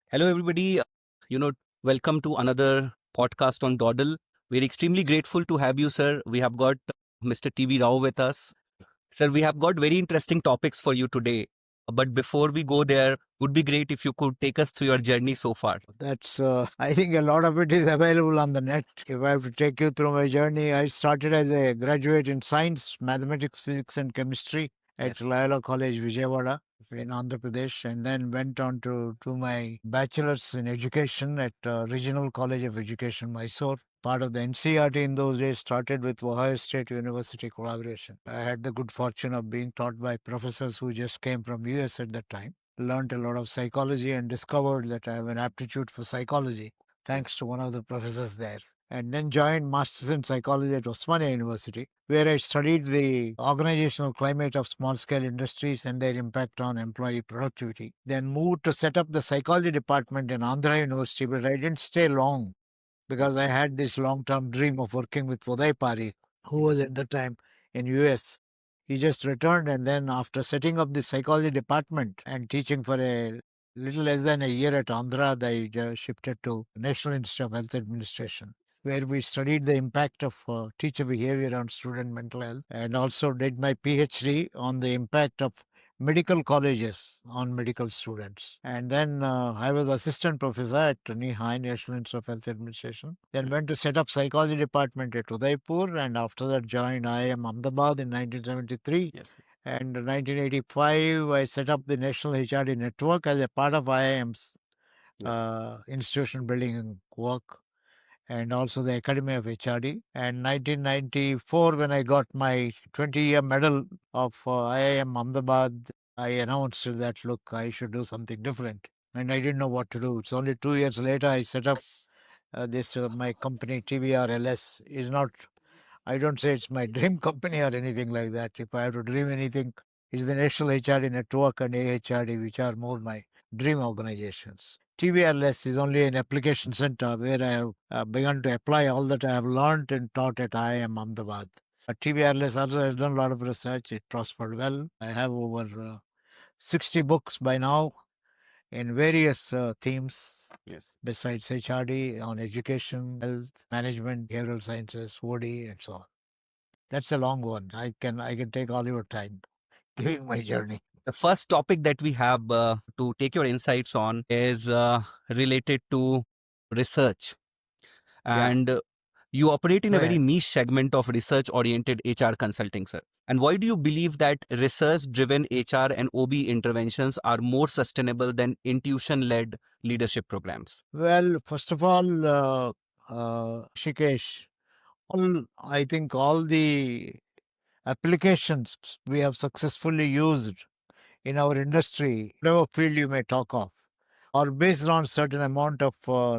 Hello, everybody. You know, Welcome to another podcast on Dawdle. We're extremely grateful to have you, sir. We have got Mr. TV Rao with us. Sir, we have got very interesting topics for you today. But before we go there, would be great if you could take us through your journey so far. I think a lot of it is available on the net. If I have to take you through my journey, I started as a graduate in science, mathematics, physics, and chemistry at Yes. Loyola College, Vijayawada in Andhra Pradesh, and then went on to do my bachelor's in education at Regional College of Education, Mysore. Part of the NCRT in those days started with Ohio State University collaboration. I had the good fortune of being taught by professors who just came from US at that time. Learned a lot of psychology and discovered that I have an aptitude for psychology thanks to one of the professors there. And then joined Masters in Psychology at Osmania University, where I studied the organizational climate of small scale industries and their impact on employee productivity. Then moved to set up the psychology department in Andhra University, but I didn't stay long because I had this long term dream of working with Uday Pari, who was at the time in US. He just returned, and then after setting up the psychology department and teaching for a little less than a year at Andhra, they shifted to National Institute of Health Administration, where we studied the impact of teacher behavior on student mental health, and also did my PhD on the impact of medical colleges on medical students. And then I was assistant professor at NIHI, National Institute of Health Administration. Then went to set up psychology department at Udaipur, and after that joined IIM Ahmedabad in 1973. Yes. And in 1985, I set up the National HRD network as a part of IIM's Yes. institution building work, and also the Academy of HRD. And 1994, when I got my 20-year medal of IIM Ahmedabad, I announced that, look, I should do something different. And I didn't know what to do. It's only 2 years later I set up my company, TVRLS. Is not, I don't say it's my dream company or anything like that. If I have to dream anything, it's the National HRD Network and AHRD, which are more my dream organizations. TVRLS is only an application center where I have begun to apply all that I have learned and taught at IIM Ahmedabad. TVRLS also has done a lot of research. It prospered well. I have over 60 books by now in various themes. Yes. Besides HRD on education, health, management, behavioral sciences, OD, and so on. That's a long one. I can take all your time giving my journey. The first topic that we have to take your insights on is related to research. Yeah. And you operate in Go a very ahead. niche segment of research oriented HR consulting, sir. And why do you believe that research driven HR and OB interventions are more sustainable than intuition led leadership programs? Well, first of all, Shikesh, I think all the applications we have successfully used in our industry, whatever field you may talk of, are based on certain amount of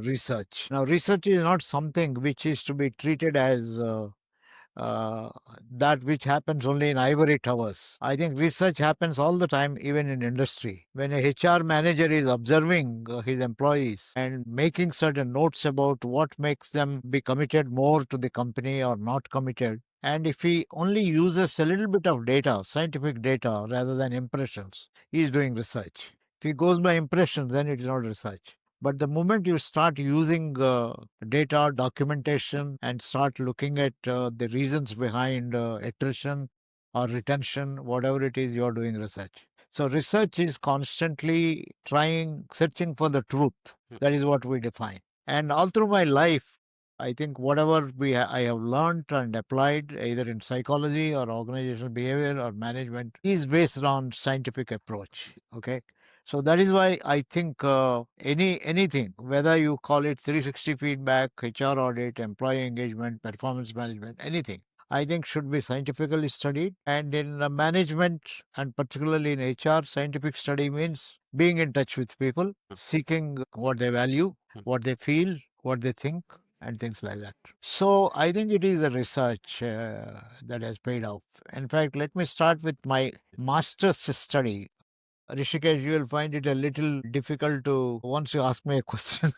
research. Now, research is not something which is to be treated as uh, that which happens only in ivory towers. I think research happens all the time, even in industry. When a HR manager is observing his employees and making certain notes about what makes them be committed more to the company or not committed, and if he only uses a little bit of data, scientific data, rather than impressions, he is doing research. If he goes by impressions, then it is not research. But the moment you start using data, documentation, and start looking at the reasons behind attrition or retention, whatever it is, you're doing research. So, research is constantly searching for the truth. That is what we define. And all through my life, I think whatever I have learned and applied, either in psychology or organizational behavior or management, is based on scientific approach. Okay. So that is why I think anything, whether you call it 360 feedback, HR audit, employee engagement, performance management, anything, I think should be scientifically studied. And in management, and particularly in HR, scientific study means being in touch with people, seeking what they value, what they feel, what they think, and things like that. So I think it is the research that has paid off. In fact, let me start with my master's study. Rishikesh, you will find it a little difficult to, once you ask me a question,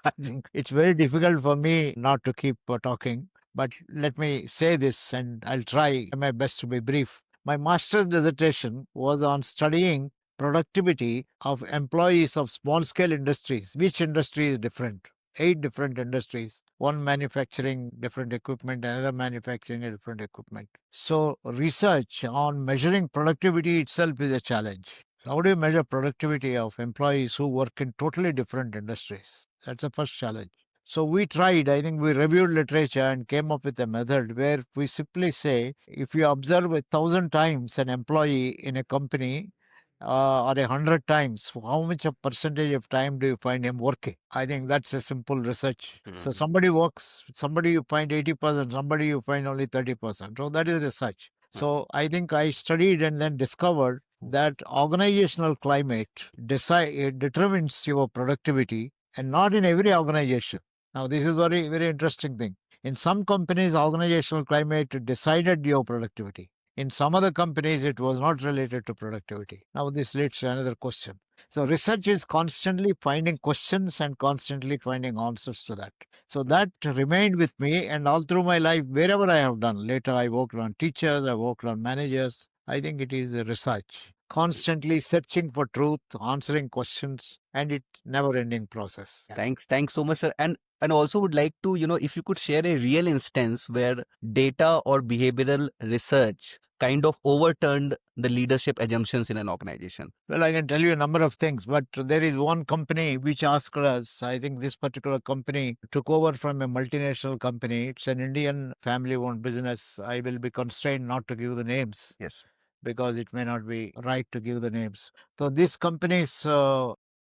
I think it's very difficult for me not to keep talking. But let me say this, and I'll try my best to be brief. My master's dissertation was on studying productivity of employees of small scale industries. Which industry is different? 8 different industries, one manufacturing different equipment, another manufacturing a different equipment. So research on measuring productivity itself is a challenge. How do you measure productivity of employees who work in totally different industries? That's the first challenge. So we tried, I think we reviewed literature and came up with a method where we simply say, if you observe 1,000 times an employee in a company, or 100 times, how much a percentage of time do you find him working? I think that's a simple research. So somebody works, somebody you find 80%, somebody you find only 30%. So that is research. So I think I studied and then discovered that organizational climate determines your productivity, and not in every organization. Now, this is very, very interesting thing. In some companies, organizational climate decided your productivity. In some other companies, it was not related to productivity. Now, this leads to another question. So, research is constantly finding questions and constantly finding answers to that. So, that remained with me, and all through my life, wherever I have done. Later, I worked on teachers, I worked on managers. I think it is a research, constantly searching for truth, answering questions, and it's never-ending process. Thanks so much, sir. And also would like to, if you could share a real instance where data or behavioral research kind of overturned the leadership assumptions in an organization. Well, I can tell you a number of things, but there is one company which asked us. I think this particular company took over from a multinational company. It's an Indian family-owned business. I will be constrained not to give the names. Yes. Because it may not be right to give the names. So this company's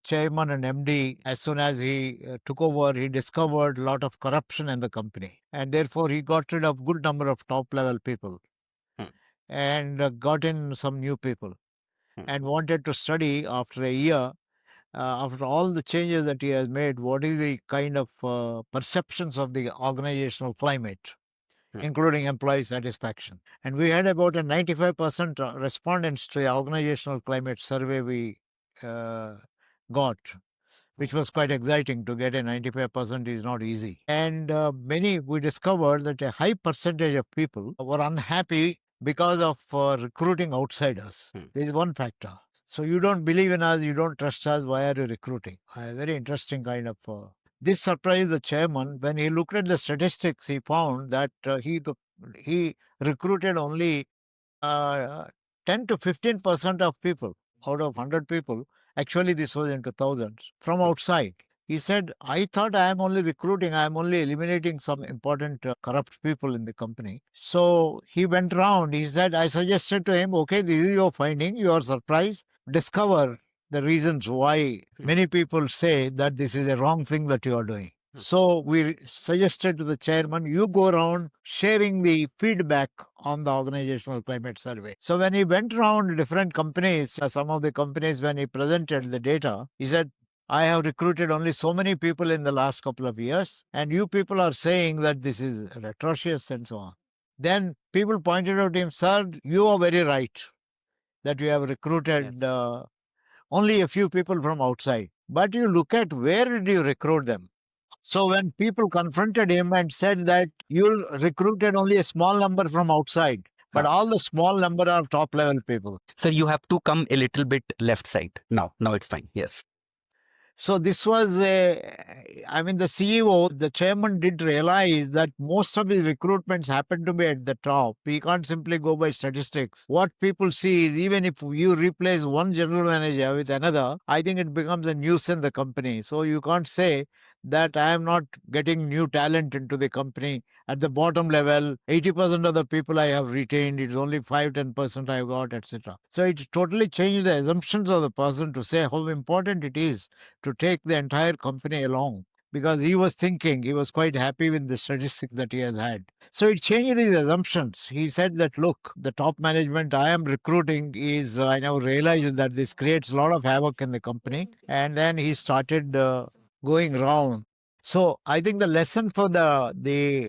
chairman and MD, as soon as he took over, he discovered a lot of corruption in the company. And therefore, he got rid of good number of top level people and got in some new people and wanted to study after a year, after all the changes that he has made, what is the kind of perceptions of the organizational climate, including employee satisfaction. And we had about a 95% respondents to the organizational climate survey we got, which was quite exciting. To get a 95% is not easy. And we discovered that a high percentage of people were unhappy because of recruiting outsiders. There is one factor. So you don't believe in us, you don't trust us, why are you recruiting? A very interesting kind of this surprised the chairman. When he looked at the statistics, he found that he recruited only 10 to 15% of people out of 100 people. Actually, this was into thousands from outside. He said, I thought I am only recruiting, I am only eliminating some important corrupt people in the company. So he went round. He said, I suggested to him, okay, this is your finding, you are surprised. Discover the reasons why many people say that this is a wrong thing that you are doing. So we suggested to the chairman, you go around sharing the feedback on the organizational climate survey. So when he went around different companies, some of the companies, when he presented the data, he said, I have recruited only so many people in the last couple of years, and you people are saying that this is atrocious and so on. Then people pointed out to him, sir, you are very right that you have recruited only a few people from outside. But you look at where did you recruit them? So when people confronted him and said that you recruited only a small number from outside, but all the small number are top level people. Sir, you have to come a little bit left side. Now it's fine. Yes. So this was the CEO, the chairman did realize that most of his recruitments happen to be at the top. We can't simply go by statistics. What people see is even if you replace one general manager with another, I think it becomes a nuisance in the company. So you can't say that I am not getting new talent into the company. At the bottom level, 80% of the people I have retained, it's only 5-10% I got, etc. So it totally changed the assumptions of the person to say how important it is to take the entire company along, because he was thinking, he was quite happy with the statistics that he has had. So it changed his assumptions. He said that, look, the top management I am recruiting is, I now realize that this creates a lot of havoc in the company. And then he started going round. So I think the lesson for the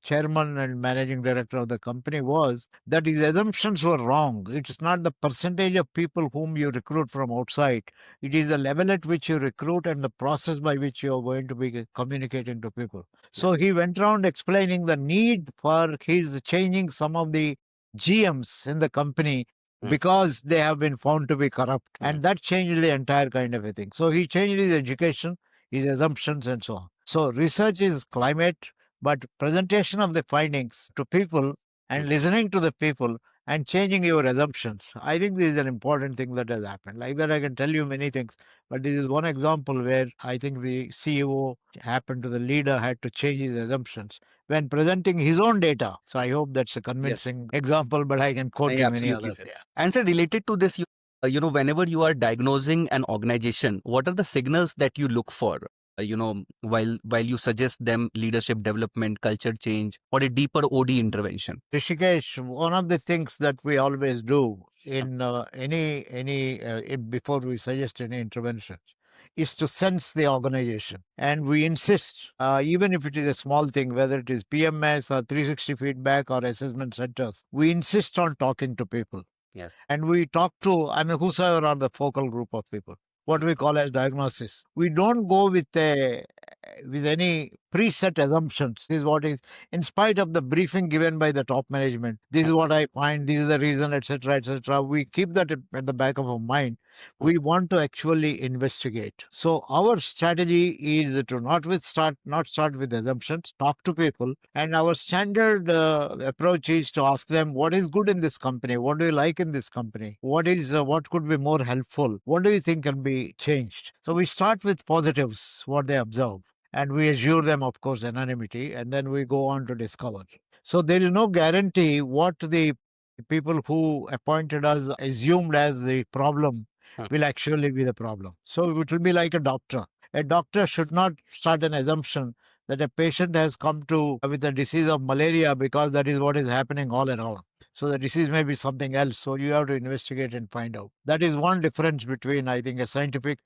chairman and managing director of the company was that his assumptions were wrong. It's not the percentage of people whom you recruit from outside. It is the level at which you recruit and the process by which you are going to be communicating to people. So he went around explaining the need for his changing some of the GMs in the company because they have been found to be corrupt. And that changed the entire kind of a thing. So he changed his education, his assumptions, and so on. So research is climate, but presentation of the findings to people and listening to the people and changing your assumptions. I think this is an important thing that has happened. Like that, I can tell you many things, but this is one example where I think the CEO happened to the leader had to change his assumptions when presenting his own data. So I hope that's a convincing example, but I can quote you many Absolutely, others. sir. Yeah. And sir, related to this, whenever you are diagnosing an organization, what are the signals that you look for? While you suggest them leadership development, culture change, or a deeper OD intervention. Rishikesh, one of the things that we always do in before we suggest any interventions is to sense the organization, and we insist, even if it is a small thing, whether it is PMS or 360 feedback or assessment centers, we insist on talking to people. Yes. And we talk to, I mean, whosoever are the focal group of people, what we call as diagnosis. We don't go with any preset assumptions. This is what is, in spite of the briefing given by the top management. This is what I find. This is the reason, etc., etc. We keep that at the back of our mind. We want to actually investigate. So our strategy is to not start with assumptions. Talk to people, and our standard approach is to ask them what is good in this company. What do you like in this company? What could be more helpful? What do you think can be changed? So we start with positives, what they observe, and we assure them, of course, anonymity, and then we go on to discover. So there is no guarantee what the people who appointed us assumed as the problem will actually be the problem. So it will be like a doctor. A doctor should not start an assumption that a patient has come to with the disease of malaria because that is what is happening all around. So the disease may be something else. So you have to investigate and find out. That is one difference between, I think, a scientific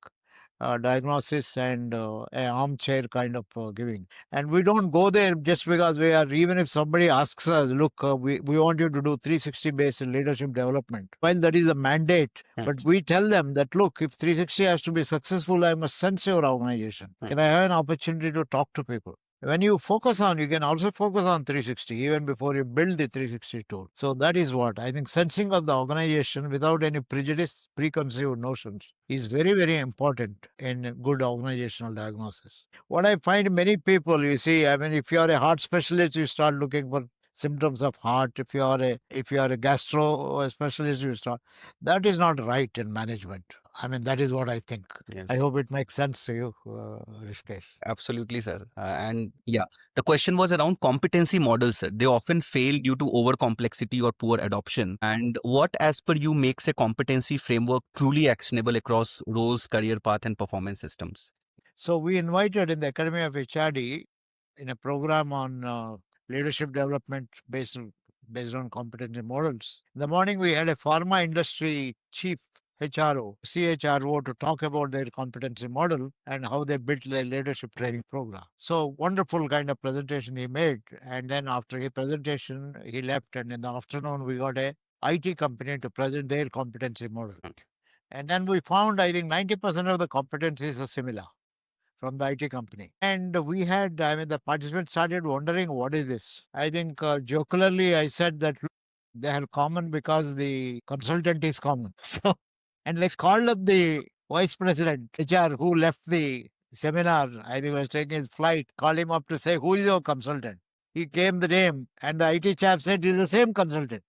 diagnosis and an armchair kind of giving. And we don't go there just because we are, even if somebody asks us, look, we want you to do 360 based leadership development. While that is a mandate, but we tell them that, look, if 360 has to be successful, I must sense your organization. Can I have an opportunity to talk to people? When you focus on, you can also focus on 360 even before you build the 360 tool. So that is what I think, sensing of the organization without any prejudice, preconceived notions is very, very important in good organizational diagnosis. What I find many people, you see, I mean, if you are a heart specialist, you start looking for symptoms of heart. If you are a gastro specialist, you start. That is not right in management. I mean, that is what I think. I Yes. hope it makes sense to you, Rishikesh. Absolutely, sir. And yeah, the question was around competency models, sir. They often fail due to over complexity or poor adoption. And what, as per you, makes a competency framework truly actionable across roles, career path, and performance systems? So we invited in the Academy of HRD in a program on leadership development based on competency models. In the morning, we had a pharma industry chief HRO, CHRO, to talk about their competency model and how they built their leadership training program. So wonderful kind of presentation he made. And then after his presentation, he left. And in the afternoon, we got a IT company to present their competency model. And then we found, I think, 90% of the competencies are similar from the IT company. And we had, I mean, the participants started wondering, what is this? I think jocularly I said that, "Look, they are common because the consultant is common." So, and they called up the vice president, HR, who left the seminar. I think he was taking his flight, called him up to say, who is your consultant? He came the name, and the IT chap said, he's the same consultant.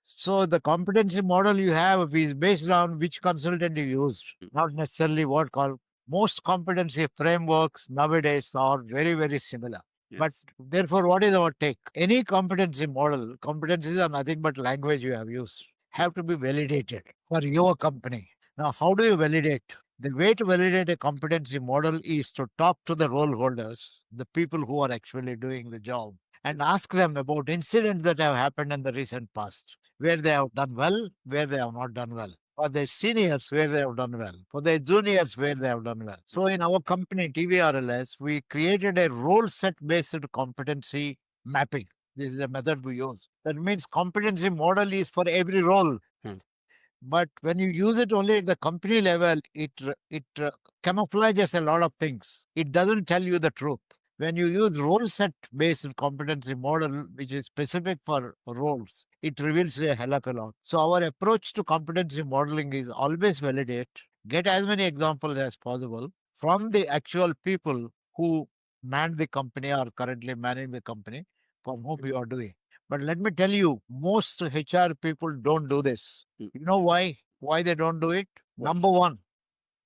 So the competency model you have is based on which consultant you used, not necessarily what called. Most competency frameworks nowadays are very, very similar. But therefore, what is our take? Any competency model, competencies are nothing but language you have used, have to be validated for your company. Now, how do you validate? The way to validate a competency model is to talk to the role holders, the people who are actually doing the job, and ask them about incidents that have happened in the recent past, where they have done well, where they have not done well. For their seniors, where they have done well. For their juniors, where they have done well. So in our company, TVRLS, we created a role set based competency mapping. This is a method we use. That means competency model is for every role. But when you use it only at the company level, it camouflages a lot of things. It doesn't tell you the truth. When you use role set based competency model, which is specific for roles, it reveals a hell of a lot. So our approach to competency modeling is always validate, get as many examples as possible from the actual people who man the company or currently manage the company for whom you are doing. But let me tell you, most HR people don't do this. Mm. You know why? Why they don't do it? Why? Number one,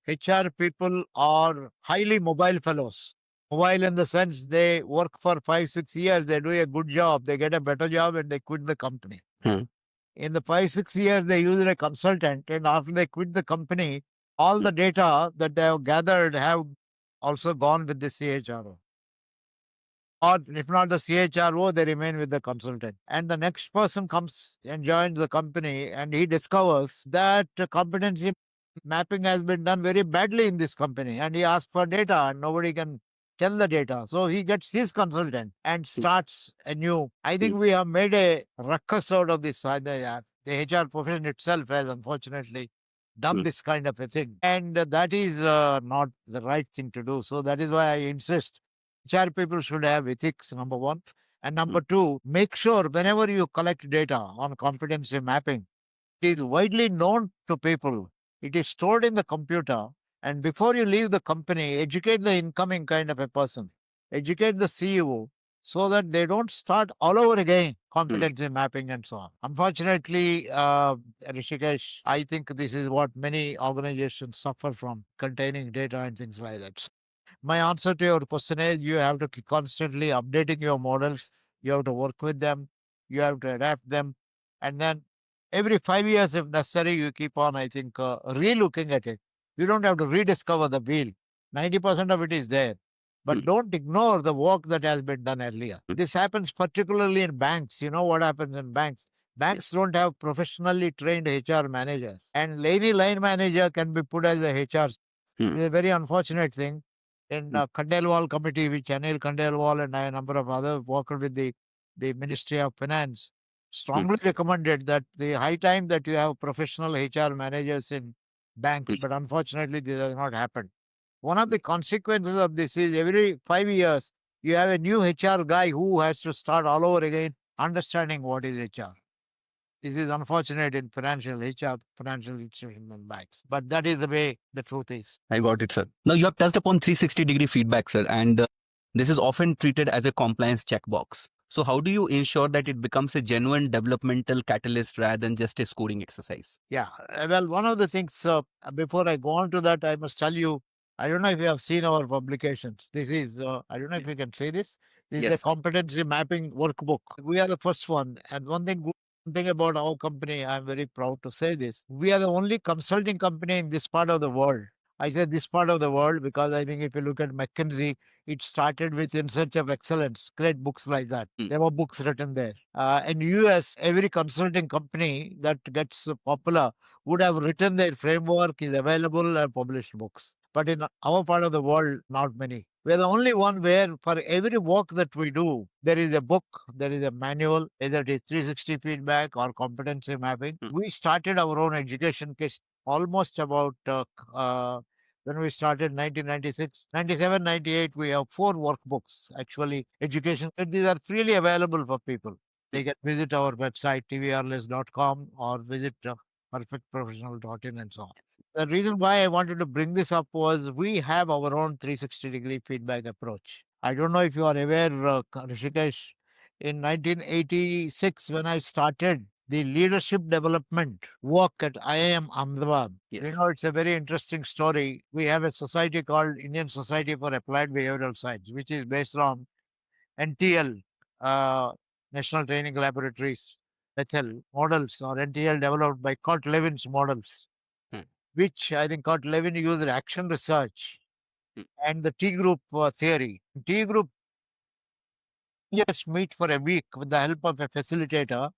HR people are highly mobile fellows. Mobile in the sense they work for 5, 6 years, they do a good job, they get a better job, and they quit the company. Hmm. In the 5, 6 years, they use a consultant, and after they quit the company, all the data that they have gathered have also gone with the CHRO. Or if not the CHRO, they remain with the consultant. And the next person comes and joins the company, and he discovers that competency mapping has been done very badly in this company. And he asks for data, and nobody can tell the data. So he gets his consultant and starts anew. I think we have made a ruckus out of this. The HR profession itself has unfortunately done this kind of a thing. And that is not the right thing to do. So that is why I insist HR people should have ethics, number one. And number two, make sure whenever you collect data on competency mapping, it is widely known to people. It is stored in the computer. And before you leave the company, educate the incoming kind of a person, educate the CEO so that they don't start all over again competency mapping and so on. Unfortunately, Rishikesh, I think this is what many organizations suffer from containing data and things like that. My answer to your question is you have to keep constantly updating your models. You have to work with them. You have to adapt them. And then every 5 years, if necessary, you keep on, I think, re-looking at it. You don't have to rediscover the wheel. 90% of it is there. But don't ignore the work that has been done earlier. This happens particularly in banks. You know what happens in banks? Banks don't have professionally trained HR managers. And any line manager can be put as a HR. It's a very unfortunate thing. In Khandelwal committee, which Anil Khandelwal and a number of others worked with the Ministry of Finance, strongly recommended that the high time that you have professional HR managers in banks, but unfortunately this has not happened. One of the consequences of this is every 5 years, you have a new HR guy who has to start all over again, understanding what is HR. This is unfortunate in financial HR, financial institutions and banks. But that is the way the truth is. I got it, sir. Now, you have touched upon 360-degree feedback, sir, and this is often treated as a compliance checkbox. So, how do you ensure that it becomes a genuine developmental catalyst rather than just a scoring exercise? Yeah. Well, one of the things, before I go on to that, I must tell you, I don't know if you have seen our publications. This is, I don't know if you can say this. This is a Yes. competency mapping workbook. We are the first one. And one thing about our company, I'm very proud to say this. We are the only consulting company in this part of the world. I say this part of the world because I think if you look at McKinsey, it started with In Search of Excellence, great books like that. There were books written there. In US, every consulting company that gets popular would have written their framework, is available and published books. But in our part of the world, not many. We're the only one where for every work that we do, there is a book, there is a manual, either it is 360 feedback or competency mapping. We started our own education case almost about when we started 1996, 97, 98, we have 4 workbooks actually education. And these are freely available for people. They can visit our website, tvrless.com or visit perfectprofessional.in and so on. The reason why I wanted to bring this up was we have our own 360-degree feedback approach. I don't know if you are aware, Rishikesh, in 1986, when I started the leadership development work at IIM Ahmedabad. You Yes. know, it's a very interesting story. We have a society called Indian Society for Applied Behavioral Science, which is based on NTL, uh, National Training Laboratories, Bethel models, or NTL developed by Kurt Levin's models, Hmm. which I think Kurt Levin used action research and the T group theory. T group just meet for a week with the help of a facilitator.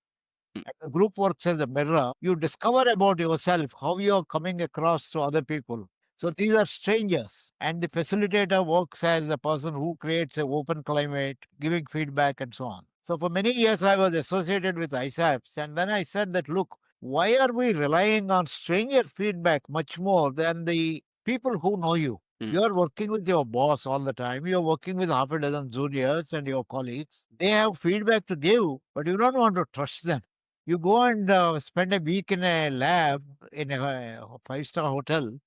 And the group works as a mirror. You discover about yourself how you are coming across to other people. So these are strangers. And the facilitator works as a person who creates an open climate, giving feedback and so on. So for many years, I was associated with ISAPs. And then I said that, look, why are we relying on stranger feedback much more than the people who know you? Mm. You are working with your boss all the time. You're working with half a dozen juniors and your colleagues. They have feedback to give, but you don't want to trust them. You go and spend a week in a lab in a five-star hotel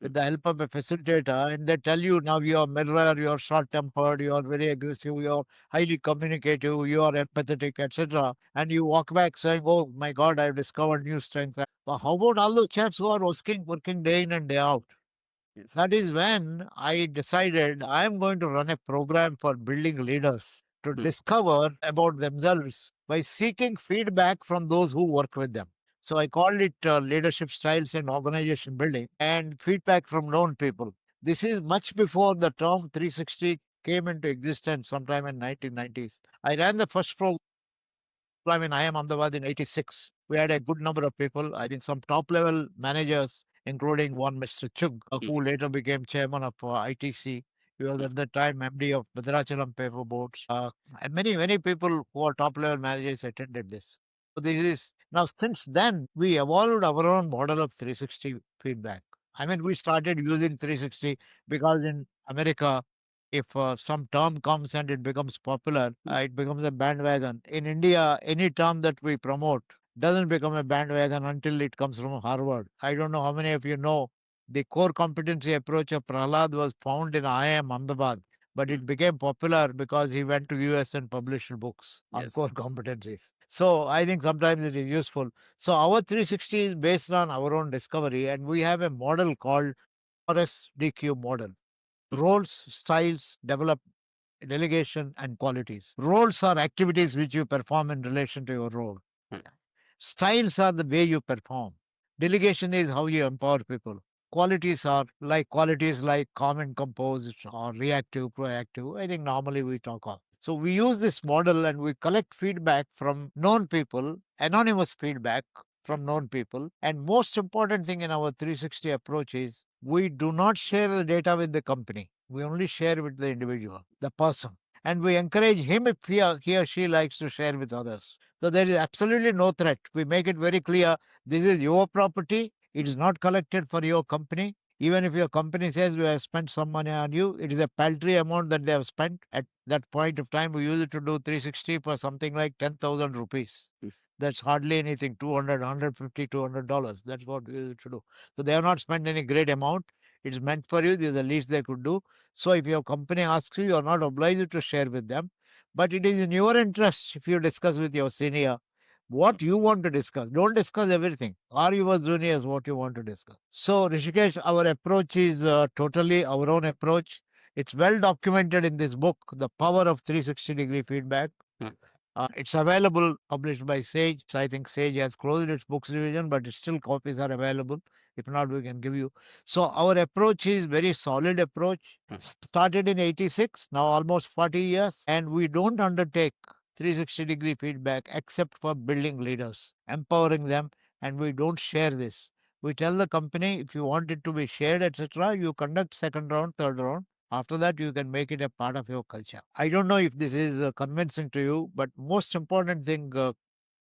with the help of a facilitator, and they tell you now you are mirror, you are short tempered, you are very aggressive, you are highly communicative, you are empathetic, etc. And you walk back saying, "Oh my God, I've discovered new strength." But how about all those chaps who are working day in and day out? Yes. That is when I decided I am going to run a program for building leaders to Mm. discover about themselves by seeking feedback from those who work with them. So I called it leadership styles and organization building and feedback from known people. This is much before the term 360 came into existence sometime in 1990s. I ran the first program in IIM Ahmedabad in 86. We had a good number of people, I think some top level managers, including one Mr. Chug, who later became chairman of ITC. He was at that time MD of Bhadrachalam Paper Boards. And many people who are top level managers attended this. So this is now since then we evolved our own model of 360 feedback. I mean, we started using 360 because in America, if some term comes and it becomes popular, it becomes a bandwagon. In India, any term that we promote doesn't become a bandwagon until it comes from Harvard. I don't know how many of you know the core competency approach of Prahlad was found in IIM Ahmedabad, but it became popular because he went to US and published books on Yes. core competencies. So I think sometimes it is useful. So our 360 is based on our own discovery, and we have a model called RSDQ model. Roles, styles, develop delegation, and qualities. Roles are activities which you perform in relation to your role. Mm. Styles are the way you perform. Delegation is how you empower people. Qualities like calm and composed or reactive, proactive. I think normally we talk of. So we use this model and we collect feedback from known people, anonymous feedback from known people. And most important thing in our 360 approach is we do not share the data with the company. We only share with the individual, the person. And we encourage him if he or she likes to share with others. So there is absolutely no threat. We make it very clear this is your property. It is not collected for your company. Even if your company says we have spent some money on you, it is a paltry amount that they have spent. At that point of time, we use it to do 360 for something like 10,000 rupees. Mm. That's hardly anything, 200, $200. That's what we use it to do. So they have not spent any great amount. It's meant for you. This is the least they could do. So if your company asks you, you are not obliged to share with them. But it is in your interest if you discuss with your senior what you want to discuss. Don't discuss everything. Or your juniors what you want to discuss. So, Rishikesh, our approach is totally our own approach. It's well documented in this book, The Power of 360-Degree Feedback. Mm. It's available, published by Sage. I think Sage has closed its books division, but still copies are available. If not, we can give you. So our approach is very solid approach. Mm. Started in 86, now almost 40 years, and we don't undertake 360-degree feedback except for building leaders, empowering them, and we don't share this. We tell the company if you want it to be shared, etc., you conduct second round, third round. After that, you can make it a part of your culture. I don't know if this is convincing to you, but most important thing,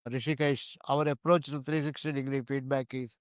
Rishikesh, our approach to 360-degree feedback is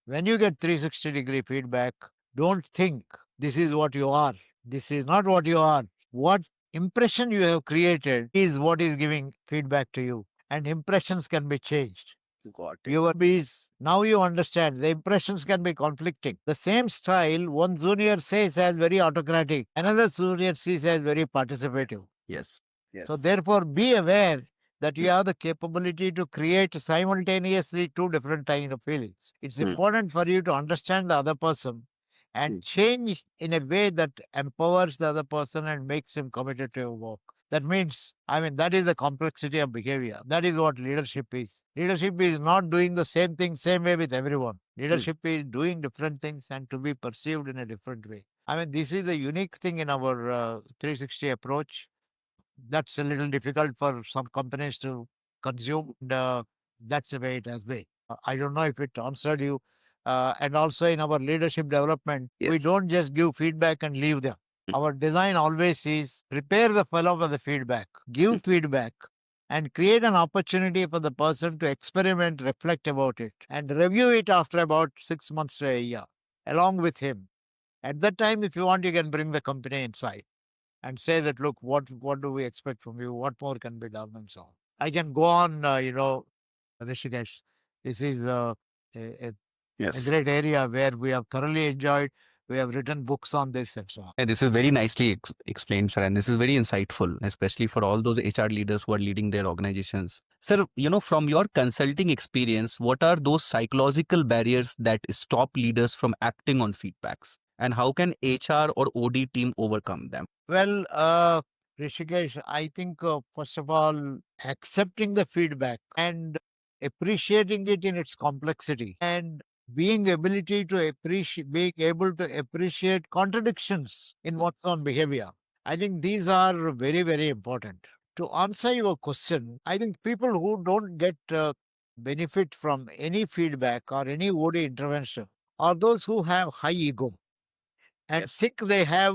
when you get 360-degree feedback, don't think this is what you are. This is not what you are. What impression you have created is what is giving feedback to you. And impressions can be changed. Got it. Your is now you understand the impressions can be conflicting. The same style one junior says as very autocratic, another junior sees as very participative. Yes. So Yes. therefore, be aware that you Mm. have the capability to create simultaneously two different kind of feelings. It's Mm. important for you to understand the other person and Mm. change in a way that empowers the other person and makes him committed to your work. That means, I mean, that is the complexity of behavior. That is what leadership is. Leadership is not doing the same thing, same way with everyone. Leadership is doing different things and to be perceived in a different way. I mean, this is the unique thing in our 360 approach. That's a little difficult for some companies to consume. And, that's the way it has been. I don't know if it answered you. And also in our leadership development, we Yes. don't just give feedback and leave them. Mm. Our design always is prepare the fellow for the feedback, give Mm. feedback, and create an opportunity for the person to experiment, reflect about it, and review it after about 6 months to a year, along with him. At that time, if you want, you can bring the company inside and say that, look, what do we expect from you? What more can be done and so on. I can go on, Rishikesh. This is a Yes. great area where we have thoroughly enjoyed. We have written books on this and so on. Yeah, this is very nicely explained, sir, and this is very insightful, especially for all those HR leaders who are leading their organizations. Sir, from your consulting experience, what are those psychological barriers that stop leaders from acting on feedbacks? And how can HR or OD team overcome them? Well, Rishikesh, I think first of all, accepting the feedback and appreciating it in its complexity and being able to appreciate contradictions in one's own behavior. I think these are very, very important. To answer your question, I think people who don't get benefit from any feedback or any OD intervention are those who have high ego and Yes. think they have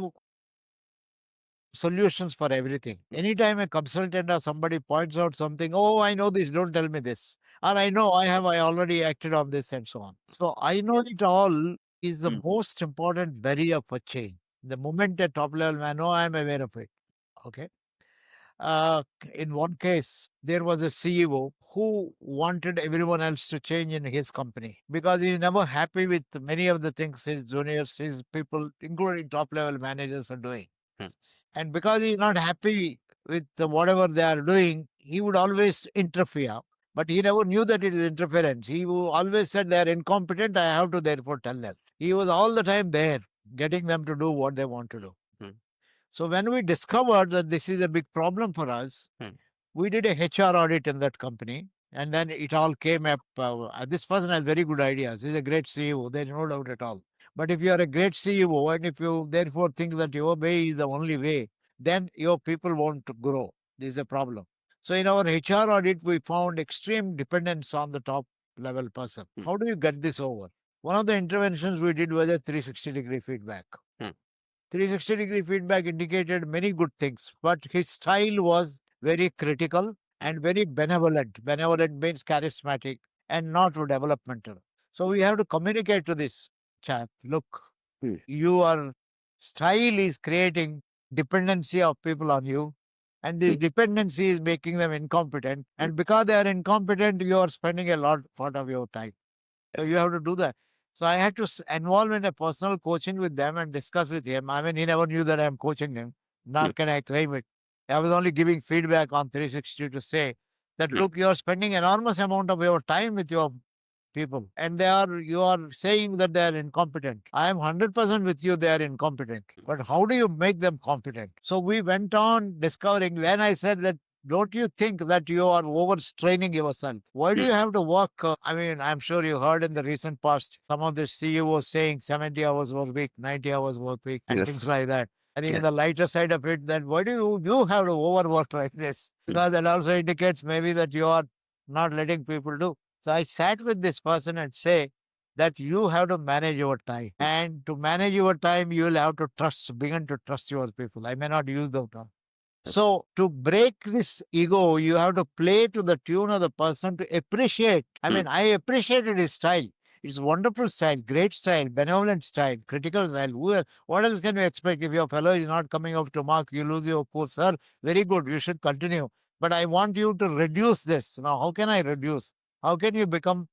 solutions for everything. Anytime a consultant or somebody points out something, oh, I know this, don't tell me this. Or I already acted on this and so on. So I know it all is the most important barrier for change. The moment a top level man, oh, I'm aware of it. Okay. Uh, in one case, there was a CEO who wanted everyone else to change in his company because he's never happy with many of the things his juniors, his people, including top level managers, are doing. And because he's not happy with whatever they are doing, he would always interfere. But he never knew that it is interference. Always said they are incompetent. I have to therefore tell them. He was all the time there, getting them to do what they want to do. So when we discovered that this is a big problem for us, we did a HR audit in that company. And then it all came up. This person has very good ideas. He's a great CEO. There's no doubt at all. But if you are a great CEO and if you therefore think that your way is the only way, then your people won't grow. This is a problem. So in our HR audit, we found extreme dependence on the top level person. How do you get this over? One of the interventions we did was a 360-degree feedback. 360-degree feedback indicated many good things, but his style was very critical and very benevolent. Benevolent means charismatic and not developmental. So we have to communicate to this chap, look, your style is creating dependency of people on you, and this dependency is making them incompetent. And because they are incompetent, you are spending a part of your time. So you have to do that. So I had to involve in a personal coaching with them and discuss with him. I mean, he never knew that I'm coaching him. Nor can I claim it. I was only giving feedback on 360 to say that, look, you're spending enormous amount of your time with your people and you are saying that they are incompetent. I am 100% with you, they are incompetent. But how do you make them competent? So we went on discovering when I said that, don't you think that you are overstraining yourself? Why do you have to work? I mean, I'm sure you heard in the recent past some of the CEOs saying 70 hours work week, 90 hours work week, and Yes. things like that. I think in the lighter side of it, that why do you have to overwork like this? Because that also indicates maybe that you are not letting people do. So I sat with this person and say that you have to manage your time. And to manage your time, you will have to begin to trust your people. I may not use the term. So to break this ego, you have to play to the tune of the person to appreciate. I mean, I appreciated his style. It's wonderful style, great style, benevolent style, critical style. What else can you expect if your fellow is not coming up to mark? You lose your course, sir. Very good. You should continue. But I want you to reduce this. Now, how can I reduce? How can you become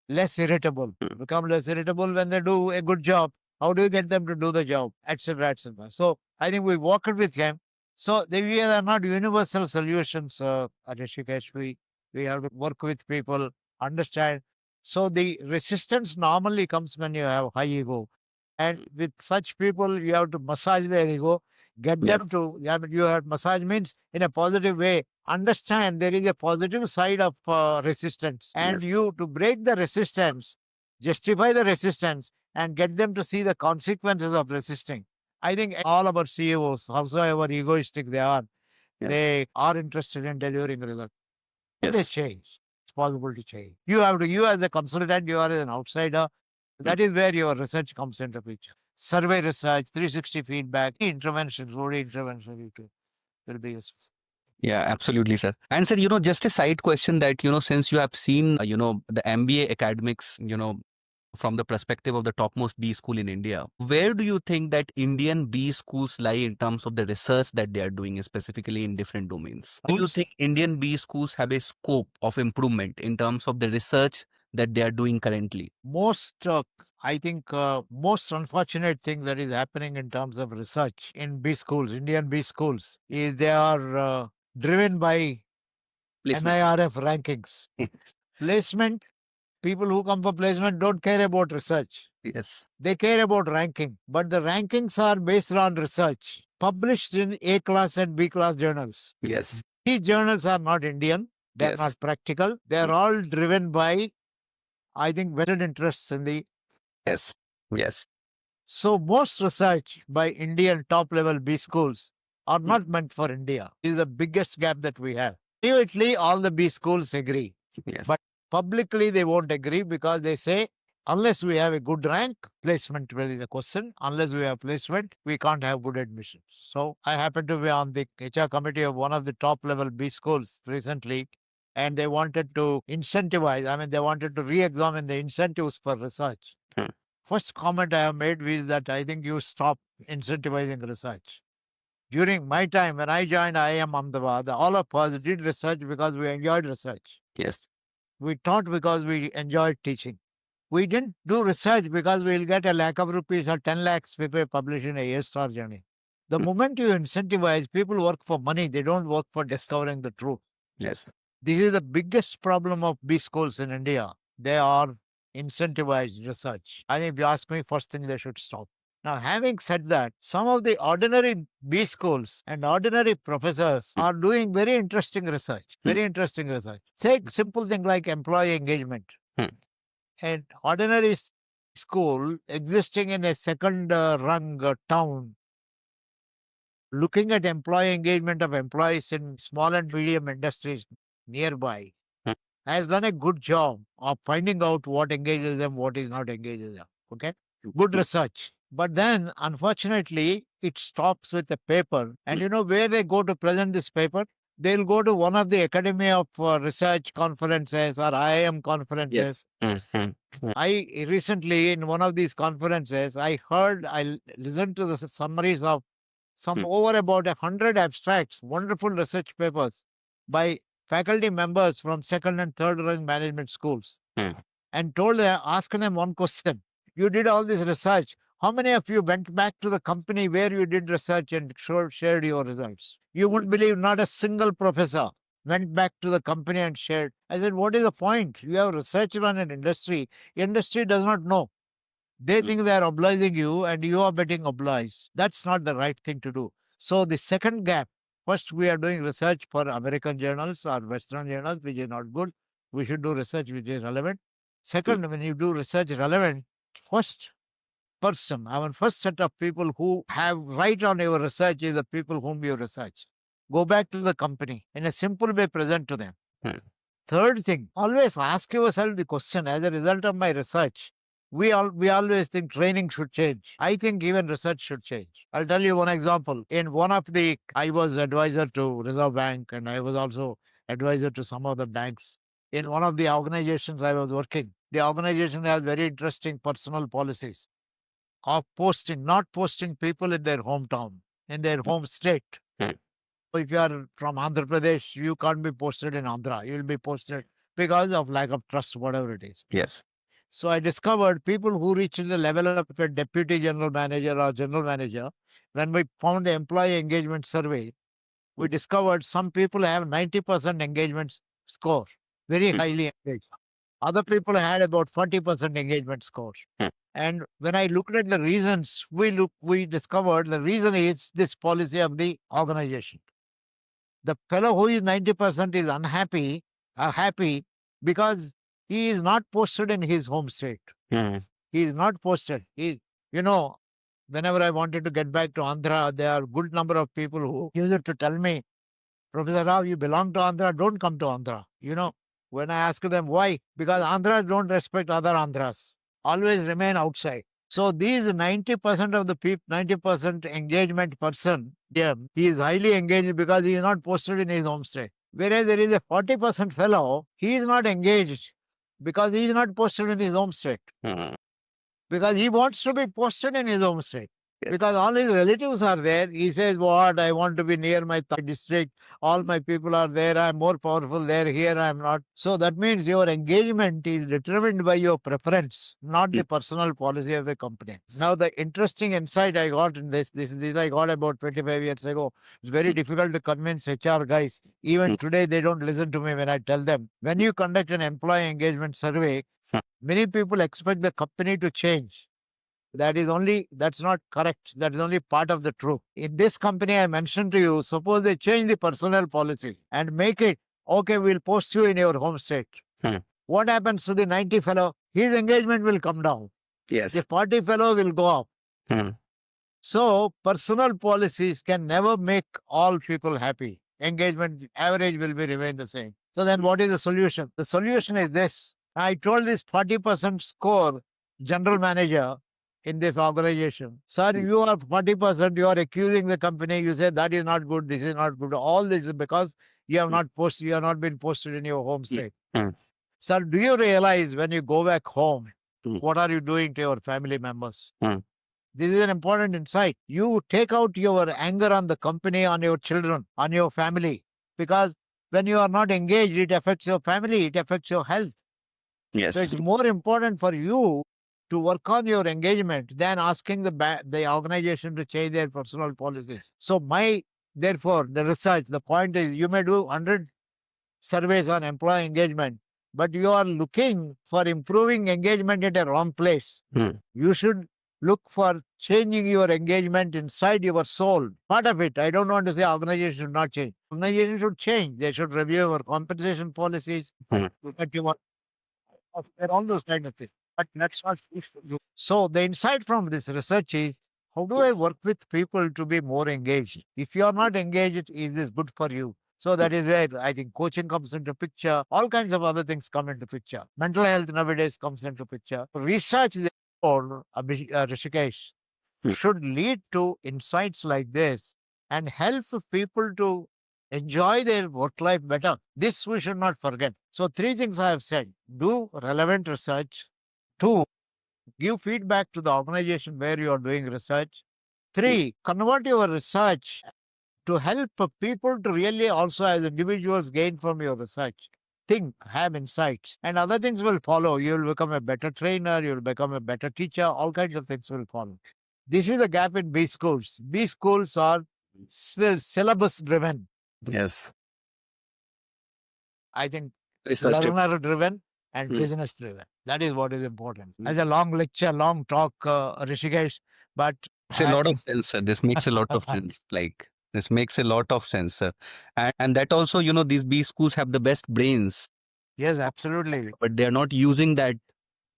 less irritable? Become less irritable when they do a good job. How do you get them to do the job, etc., etc.? So I think we worked with him. So we are not universal solutions, Rishikesh. We have to work with people, understand. So the resistance normally comes when you have high ego. And with such people, you have to massage their ego, get them to, you have massage means in a positive way, understand there is a positive side of resistance. And you to break the resistance, justify the resistance, and get them to see the consequences of resisting. I think all our CEOs, howsoever egoistic they are, they are interested in delivering results. And they change. It's possible to change. You as a consultant, you are an outsider. That is where your research comes into picture. Survey research, 360 feedback, interventions, road intervention will be useful. Yeah, absolutely, sir. And sir, just a side question that, since you have seen, the MBA academics, from the perspective of the topmost B school in India, where do you think that Indian B schools lie in terms of the research that they are doing, specifically in different domains? Do you think Indian B schools have a scope of improvement in terms of the research that they are doing currently? I think, most unfortunate thing that is happening in terms of research in B schools, Indian B schools, is they are driven by Placements. NIRF rankings. Placement, people who come for placement don't care about research. Yes. They care about ranking, but the rankings are based on research published in A class and B class journals. Yes. These journals are not Indian, they are Yes. not practical, they are all driven by, I think, vested interests in the. Yes. Yes. So most research by Indian top level B schools are not meant for India. This is the biggest gap that we have. Privately, all the B schools agree. Yes. But publicly, they won't agree because they say, unless we have a good rank, placement will be the question. Unless we have placement, we can't have good admissions. So I happen to be on the HR committee of one of the top level B schools recently, and they wanted to incentivize, they wanted to re-examine the incentives for research. First comment I have made is that I think you stop incentivizing research. During my time, when I joined IIM Ahmedabad, all of us did research because we enjoyed research. Yes. We taught because we enjoyed teaching. We didn't do research because we'll get a lakh of rupees or 10 lakhs if we publish in a A-star journey. The moment you incentivize, people work for money. They don't work for discovering the truth. Yes. This is the biggest problem of B schools in India. They are incentivized research. I think if you ask me, first thing they should stop. Now, having said that, some of the ordinary B schools and ordinary professors are doing very interesting research. Very interesting research. Take simple thing like employee engagement. An ordinary school existing in a second rung town, looking at employee engagement of employees in small and medium industries nearby, has done a good job of finding out what engages them, what is not engages them. Okay? Good research. But then, unfortunately, it stops with a paper. And you know where they go to present this paper? They'll go to one of the Academy of Research conferences or IIM conferences. Yes. I recently, in one of these conferences, I listened to the summaries of some over about 100 abstracts, wonderful research papers by faculty members from second and third rank management schools, and asked them one question. You did all this research. How many of you went back to the company where you did research and shared your results? You wouldn't believe not a single professor went back to the company and shared. I said, what is the point? You have researched on an industry. Industry does not know. They think they are obliging you and you are getting obliged. That's not the right thing to do. So the second gap, first we are doing research for American journals or Western journals, which is not good. We should do research which is relevant. Second, when you do research relevant, first first set of people who have right on your research is the people whom you research. Go back to the company in a simple way, present to them. Third thing, always ask yourself the question, as a result of my research, we always think training should change. I think even research should change. I'll tell you one example. I was advisor to Reserve Bank and I was also advisor to some of the banks. In one of the organizations I was working, the organization has very interesting personal policies of not posting people in their hometown, in their home state. So if you are from Andhra Pradesh, you can't be posted in Andhra. You will be posted because of lack of trust, whatever it is. Yes. So I discovered people who reach the level of a deputy general manager or general manager, when we found the employee engagement survey, we discovered some people have 90% engagement score, very highly engaged. Other people had about 40% engagement score. And when I looked at the reasons, we discovered the reason is this policy of the organization. The fellow who is 90% is happy because he is not posted in his home state. He is not posted. Whenever I wanted to get back to Andhra, there are good number of people who used to tell me, Professor Rao, you belong to Andhra, don't come to Andhra. When I ask them why, because Andhras don't respect other Andhras, always remain outside. So these 90% of the people, 90% engagement person, he is highly engaged because he is not posted in his home state. Whereas there is a 40% fellow, he is not engaged because he is not posted in his home state. because he wants to be posted in his home state. Because all his relatives are there. He says, what? I want to be near my district. All my people are there. I'm more powerful there. Here I'm not. So that means your engagement is determined by your preference, not the personal policy of the company. Now, the interesting insight I got in this I got about 25 years ago. It's very difficult to convince HR guys. Even today, they don't listen to me when I tell them. When you conduct an employee engagement survey, many people expect the company to change. That's not correct. That is only part of the truth. In this company, I mentioned to you, suppose they change the personnel policy and make it, okay, we'll post you in your home state. What happens to the 90 fellow? His engagement will come down. Yes. The 40 fellow will go up. Hmm. So, personal policies can never make all people happy. Engagement average will be remain the same. So then what is the solution? The solution is this. I told this 40% score general manager in this organization. Sir, you are 40%, you are accusing the company, you say that is not good, this is not good. All this is because you have not been posted in your home state. Sir, do you realize when you go back home, what are you doing to your family members? This is an important insight. You take out your anger on the company, on your children, on your family, because when you are not engaged, it affects your family, it affects your health. Yes. So it's more important for you to work on your engagement than asking the organization to change their personal policies. So therefore, the research, the point is you may do 100 surveys on employee engagement, but you are looking for improving engagement at a wrong place. You should look for changing your engagement inside your soul. Part of it, I don't want to say organization should not change. Organization should change. They should review our compensation policies, look at your all those kind of things. But that's not true. So the insight from this research is how do I work with people to be more engaged? If you are not engaged, is this good for you? So that is where I think coaching comes into picture. All kinds of other things come into picture. Mental health nowadays comes into picture. Research therefore, Rishikesh, should lead to insights like this and help people to enjoy their work life better. This we should not forget. So, three things I have said: do relevant research, two, give feedback to the organization where you are doing research, three, convert your research to help people to really also, as individuals, gain from your research. Think, have insights, and other things will follow. You will become a better trainer, you will become a better teacher, all kinds of things will follow. This is the gap in B schools. B schools are still syllabus driven. Yes. I think Research. learner driven and business driven. That is what is important. As a long lecture, long talk, Rishikesh, but It's a lot of sense, sir. This makes a lot of sense. Like this makes a lot of sense, sir. And that also, these B schools have the best brains, yes, absolutely. but they're not using that,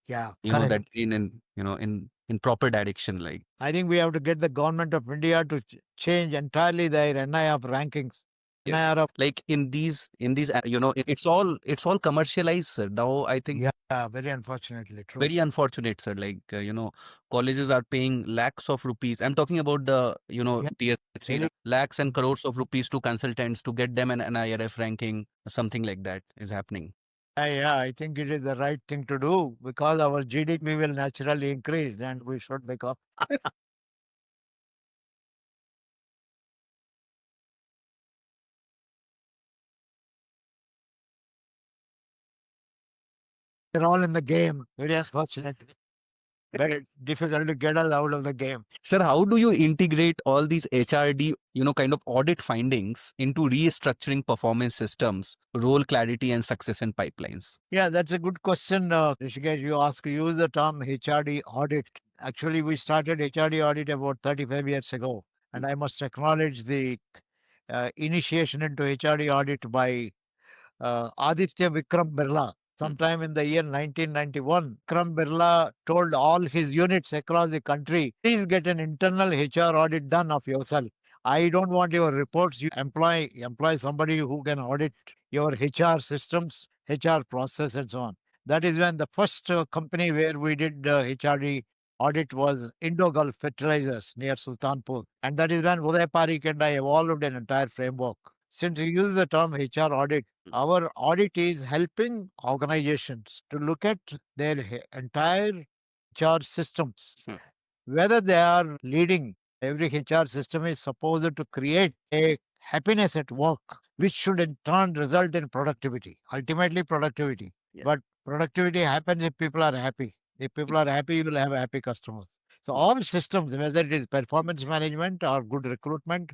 Yeah, correct. that brain in proper direction. Like I think we have to get the government of India to change entirely their NIR rankings. yes, NIR of, like in these, it's all commercialized, sir. Now I think yeah, very unfortunately true. very unfortunate, sir. Like colleges are paying lakhs of rupees. I'm talking about the Yeah, tier three very. lakhs and crores of rupees to consultants to get them an NIRF ranking. Something like that is happening. Yeah, I think it is the right thing to do because our GDP will naturally increase and we should become. They're all in the game. Very unfortunate. Very difficult to get us out of the game. Sir, how do you integrate all these HRD, kind of audit findings into restructuring performance systems, role clarity, and success and pipelines? Yeah, that's a good question, Rishikesh. You use the term HRD audit. Actually, we started HRD audit about 35 years ago. And I must acknowledge the initiation into HRD audit by Aditya Vikram Birla. Sometime in the year 1991, Vikram Birla told all his units across the country, please get an internal HR audit done of yourself. I don't want your reports. You employ somebody who can audit your HR systems, HR process, and so on. That is when the first company where we did HRD audit was Indo Gulf Fertilizers near Sultanpur. And that is when Uday Parikh and I evolved an entire framework. Since we use the term HR audit, our audit is helping organizations to look at their entire HR systems, Hmm. whether they are leading. Every HR system is supposed to create a happiness at work, which should in turn result in productivity, ultimately productivity. Yeah. But productivity happens if people are happy. If people are happy, you will have happy customers. So Hmm. all systems, whether it is performance management or good recruitment,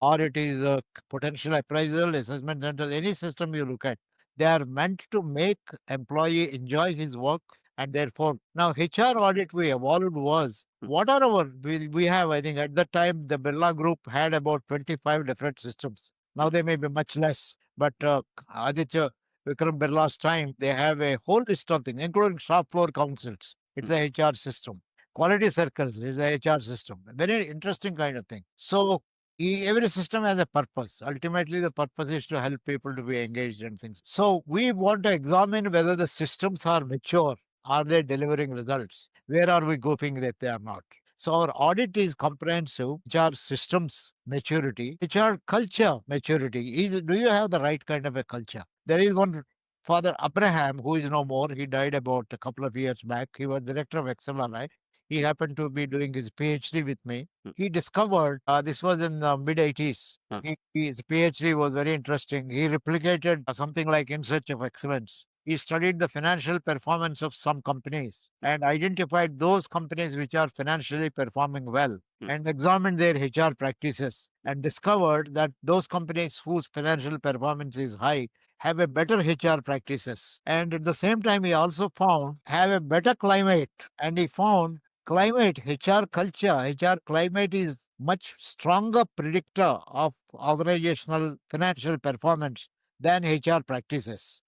or it is potential appraisal, assessment centers, any system you look at, they are meant to make employee enjoy his work. And therefore, now HR audit we evolved was Hmm. what are our, we have, I think at that time, the Birla Group had about 25 different systems. Now they may be much less, but Aditya Vikram Birla's time, they have a whole list of things, including shop floor councils. It's a HR system. Quality circles is a HR system. Very interesting kind of thing. So every system has a purpose. Ultimately, the purpose is to help people to be engaged in things. So we want to examine whether the systems are mature. Are they delivering results? Where are we goofing if they are not? So our audit is comprehensive. HR systems maturity, HR culture maturity. Do you have the right kind of a culture? There is one Father Abraham who is no more. He died about a couple of years back. He was director of XMRI. He happened to be doing his PhD with me. He discovered, this was in the mid 80s. His PhD was very interesting. He replicated something like In Search of Excellence. He studied the financial performance of some companies and identified those companies which are financially performing well and examined their HR practices and discovered that those companies whose financial performance is high have a better HR practices. And at the same time, he also found have a better climate. And he found climate, HR culture, HR climate is much stronger predictor of organizational financial performance than HR practices.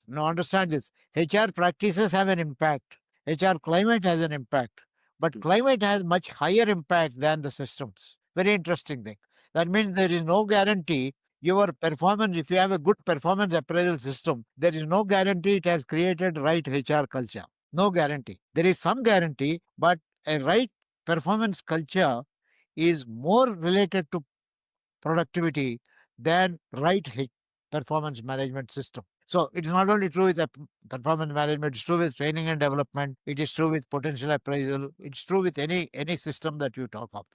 Now understand this. HR practices have an impact. HR climate has an impact. But climate has much higher impact than the systems. Very interesting thing. That means there is no guarantee your performance, if you have a good performance appraisal system, there is no guarantee it has created right HR culture. No guarantee. There is some guarantee, but a right performance culture is more related to productivity than performance management system. So it is not only true with the performance management, it's true with training and development, it is true with potential appraisal, it's true with any system that you talk of.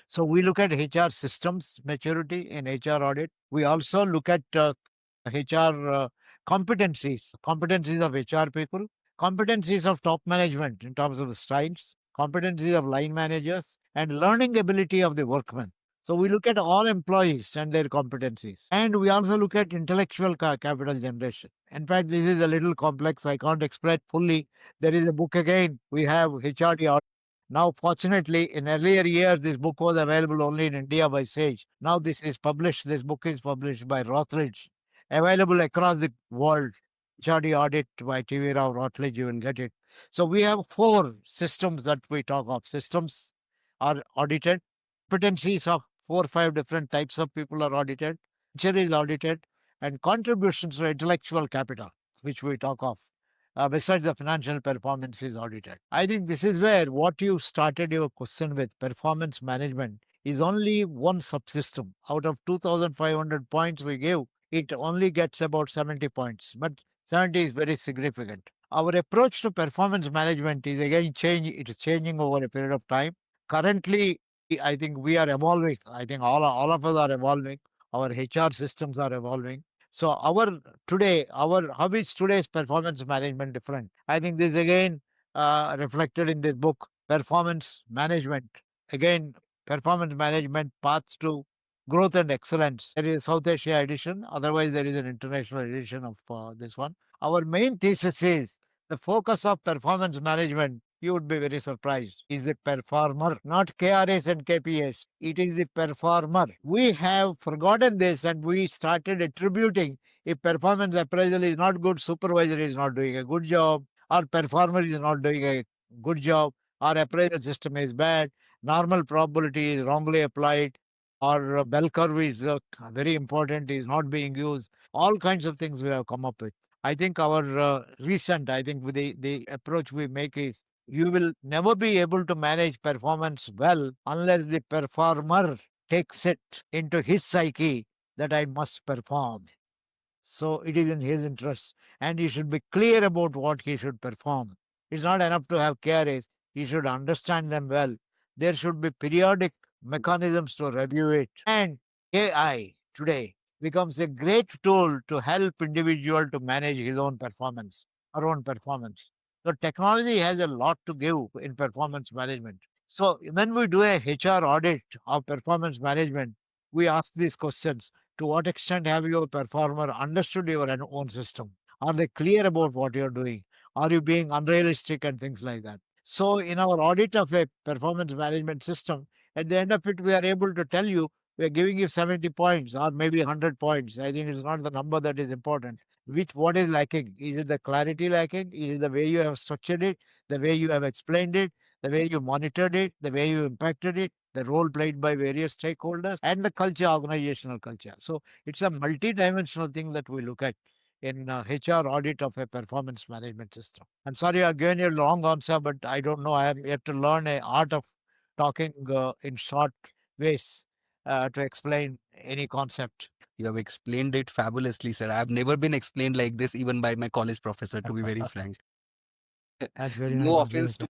So we look at HR systems maturity in HR audit. We also look at HR competencies of HR people, competencies of top management in terms of the styles, competencies of line managers, and learning ability of the workmen. So we look at all employees and their competencies. And we also look at intellectual capital generation. In fact, this is a little complex. I can't explain fully. There is a book again. We have HRD Audit. Now, fortunately, in earlier years, this book was available only in India by Sage. Now, this book is published by Routledge, available across the world. HRD Audit by TV Rao Routledge, you will get it. So, we have four systems that we talk of. Systems are audited, competencies of 4 or 5 different types of people are audited, culture is audited, and contributions to intellectual capital, which we talk of besides the financial performance is audited. I think this is where what you started your question with performance management is only one subsystem. Out of 2,500 points we give, it only gets about 70 points, but 70 is very significant. Our approach to performance management is again it is changing over a period of time. Currently, I think we are evolving. I think all of us are evolving. Our HR systems are evolving. So our how is today's performance management different? I think this again reflected in this book, Performance Management. Again, performance management paths to growth and excellence. There is South Asia edition. Otherwise, there is an international edition of this one. Our main thesis is the focus of performance management. You would be very surprised. Is the performer, not KRS and KPS. It is the performer. We have forgotten this and we started attributing if performance appraisal is not good, supervisor is not doing a good job, or performer is not doing a good job, or appraisal system is bad, normal probability is wrongly applied, or bell curve is very important, is not being used. All kinds of things we have come up with. I think our I think with the approach we make is you will never be able to manage performance well unless the performer takes it into his psyche that I must perform. So it is in his interest, and he should be clear about what he should perform. It's not enough to have KRAs. You should understand them well. There should be periodic mechanisms to review it. And AI today becomes a great tool to help individual to manage his own performance, our own performance. So technology has a lot to give in performance management. So when we do a HR audit of performance management, we ask these questions. To what extent have your performer understood your own system? Are they clear about what you're doing? Are you being unrealistic and things like that? So in our audit of a performance management system, at the end of it, we are able to tell you we are giving you 70 points or maybe 100 points. I think it's not the number that is important. Which what is lacking? Is it the clarity lacking? Is it the way you have structured it, the way you have explained it, the way you monitored it, the way you impacted it, the role played by various stakeholders, and the culture, organizational culture. So it's a multi-dimensional thing that we look at in HR audit of a performance management system. I'm sorry I've given you a long answer, but I don't know. I have yet to learn a art of talking in short ways to explain any concept. You have explained it fabulously, sir. I've never been explained like this, even by my college professor, to be very frank. That's very nice. No That's very offense to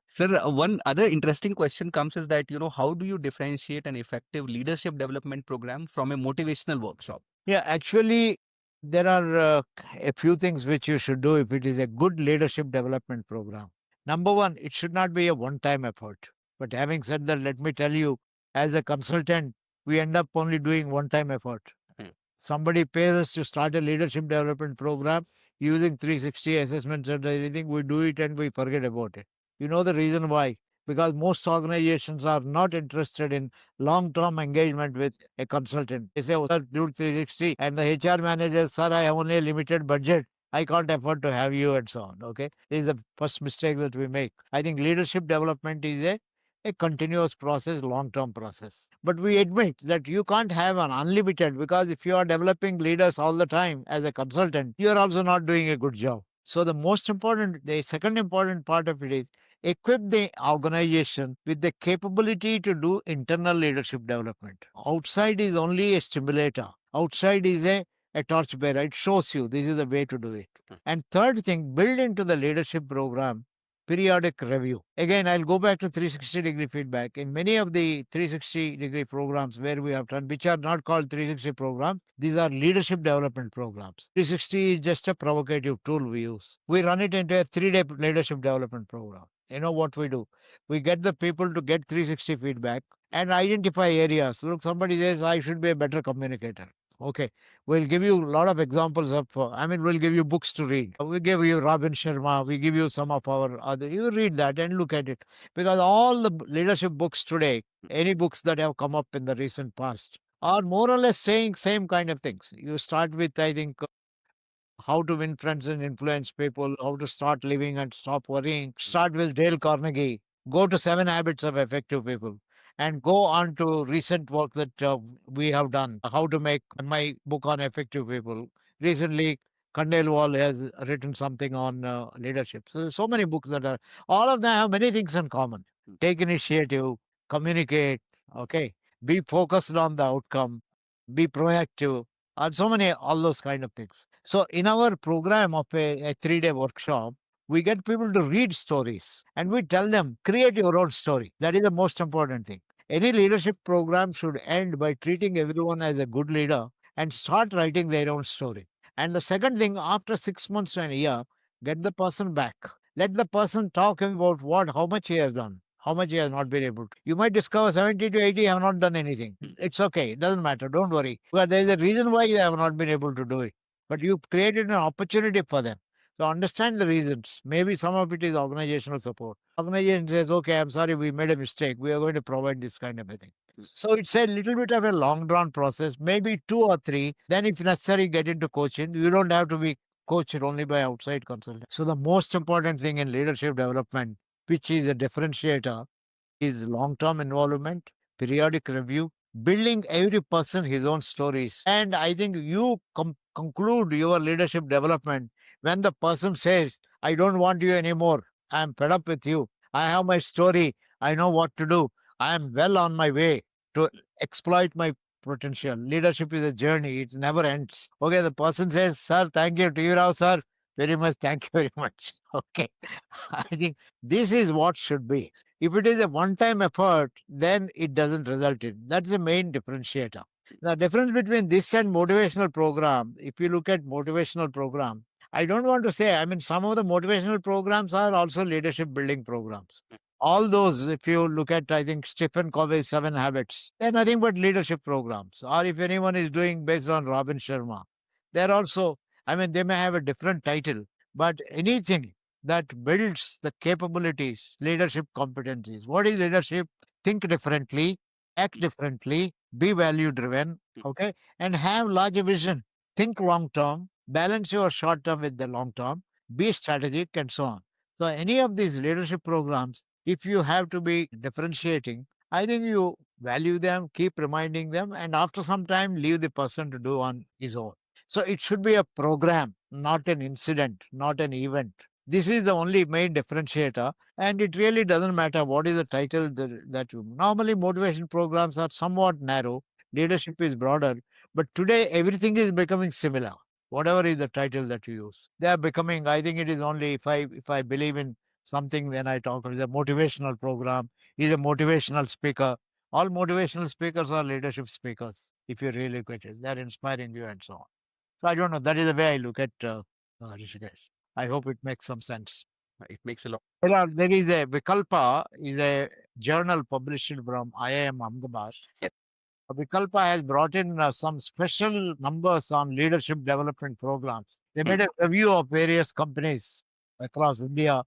sir. One other interesting question comes is that, how do you differentiate an effective leadership development program from a motivational workshop? Yeah, actually, there are a few things which you should do if it is a good leadership development program. Number one, it should not be a one time effort. But having said that, let me tell you, as a consultant, we end up only doing one time effort. Hmm. Somebody pays us to start a leadership development program using 360 assessments and everything. We do it and we forget about it. You know the reason why? Because most organizations are not interested in long term engagement with a consultant. They say, oh, sir, do 360. And the HR manager, sir, I have only a limited budget. I can't afford to have you and so on. Okay. This is the first mistake that we make. I think leadership development is a continuous process, long term process. But we admit that you can't have an unlimited because if you are developing leaders all the time as a consultant, you are also not doing a good job. So the second important part of it is equip the organization with the capability to do internal leadership development. Outside is only a stimulator. Outside is a torchbearer. It shows you this is the way to do it. And third thing, build into the leadership program periodic review. Again, I'll go back to 360-degree feedback. In many of the 360-degree programs where we have done, which are not called 360 programs, these are leadership development programs. 360 is just a provocative tool we use. We run it into a 3-day leadership development program. You know what we do? We get the people to get 360 feedback and identify areas. Look, somebody says, I should be a better communicator. Okay. We'll give you a lot of examples of, we'll give you books to read. We give you Robin Sharma. We give you some of our other, you read that and look at it. Because all the leadership books today, any books that have come up in the recent past, are more or less saying same kind of things. You start with, I think, how to win friends and influence people, how to start living and stop worrying. Start with Dale Carnegie. Go to 7 Habits of Effective People and go on to recent work that we have done, how to make my book on effective people. Recently, Khandelwal has written something on leadership. So there's so many books that are, all of them have many things in common. Take initiative, communicate, okay, be focused on the outcome, be proactive, and so many, all those kind of things. So in our program of a 3-day workshop, we get people to read stories and we tell them, create your own story. That is the most important thing. Any leadership program should end by treating everyone as a good leader and start writing their own story. And the second thing, after 6 months to a year, get the person back. Let the person talk about how much he has done, how much he has not been able to. You might discover 70 to 80 have not done anything. It's okay. It doesn't matter. Don't worry. But there is a reason why they have not been able to do it. But you created an opportunity for them. So understand the reasons. Maybe some of it is organizational support. Organization says, okay, I'm sorry, we made a mistake. We are going to provide this kind of a thing. So it's a little bit of a long drawn process, maybe 2 or 3. Then, if necessary, get into coaching. You don't have to be coached only by outside consultants. So the most important thing in leadership development, which is a differentiator, is long-term involvement, periodic review, building every person his own stories. And I think you conclude your leadership development when the person says, I don't want you anymore. I'm fed up with you. I have my story. I know what to do. I am well on my way to exploit my potential. Leadership is a journey. It never ends. Okay, the person says, sir, thank you to you, Rao, sir. Very much. Thank you very much. Okay. I think this is what should be. If it is a one time effort, then it doesn't result in. That's the main differentiator. The difference between this and motivational program, if you look at motivational program, I don't want to say, I mean, some of the motivational programs are also leadership building programs. All those, if you look at, I think, Stephen Covey's 7 Habits, they're nothing but leadership programs. Or if anyone is doing based on Robin Sharma, they're also, I mean, they may have a different title, but anything that builds the capabilities, leadership competencies. What is leadership? Think differently, act differently, be value driven, okay, and have larger vision. Think long term, balance your short term with the long term, be strategic, and so on. So, any of these leadership programs, if you have to be differentiating, I think you value them, keep reminding them, and after some time, leave the person to do on his own. So it should be a program, not an incident, not an event. This is the only main differentiator. And it really doesn't matter what is the title that you. Normally, motivation programs are somewhat narrow, leadership is broader. But today, everything is becoming similar. Whatever is the title that you use, they are becoming. I think it is only if I believe in something, then I talk. It's a motivational program. He's a motivational speaker. All motivational speakers are leadership speakers. If you really look at it, they're inspiring you and so on. So I don't know. That is the way I look at Rishikesh. I hope it makes some sense. It makes a lot. There is a Vikalpa, is a journal published from IIM Ahmedabad. Yes. Vikalpa has brought in some special numbers on leadership development programs. They Hmm. made a review of various companies across India,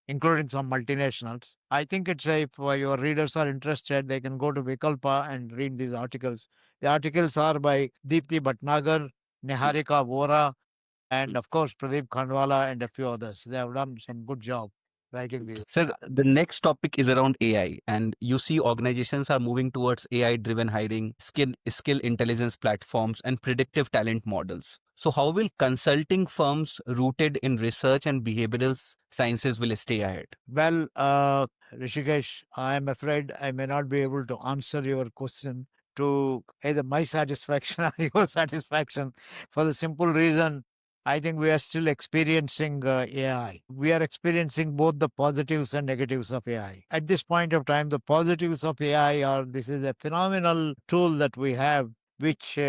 including some multinationals. I think it's a, if your readers are interested, they can go to Vikalpa and read these articles. The articles are by Deepthi Bhatnagar, Niharika Vora, and of course Pradeep Khandwala and a few others. They have done some good job writing these. Sir, the next topic is around AI, and you see organizations are moving towards AI-driven hiring, skill intelligence platforms, and predictive talent models. So, how will consulting firms rooted in research and behavioral sciences will stay ahead? Well, Rishikesh, I am afraid I may not be able to answer your question to either my satisfaction or your satisfaction for the simple reason I think we are still experiencing AI. We are experiencing both the positives and negatives of AI. At this point of time, the positives of AI are this is a phenomenal tool that we have which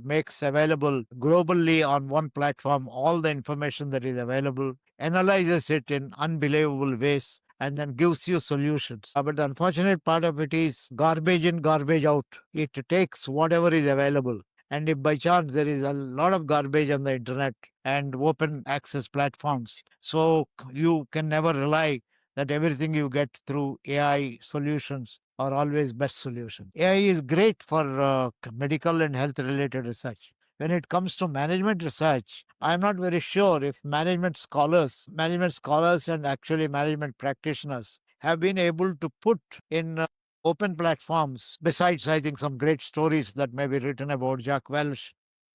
makes available globally on one platform all the information that is available, analyzes it in unbelievable ways, and then gives you solutions. But the unfortunate part of it is garbage in, garbage out. It takes whatever is available. And if by chance there is a lot of garbage on the internet and open access platforms, so you can never rely that everything you get through AI solutions are always best solution. AI is great for medical and health related research. When it comes to management research, I'm not very sure if management scholars and actually management practitioners have been able to put in open platforms, besides, I think, some great stories that may be written about Jack Welch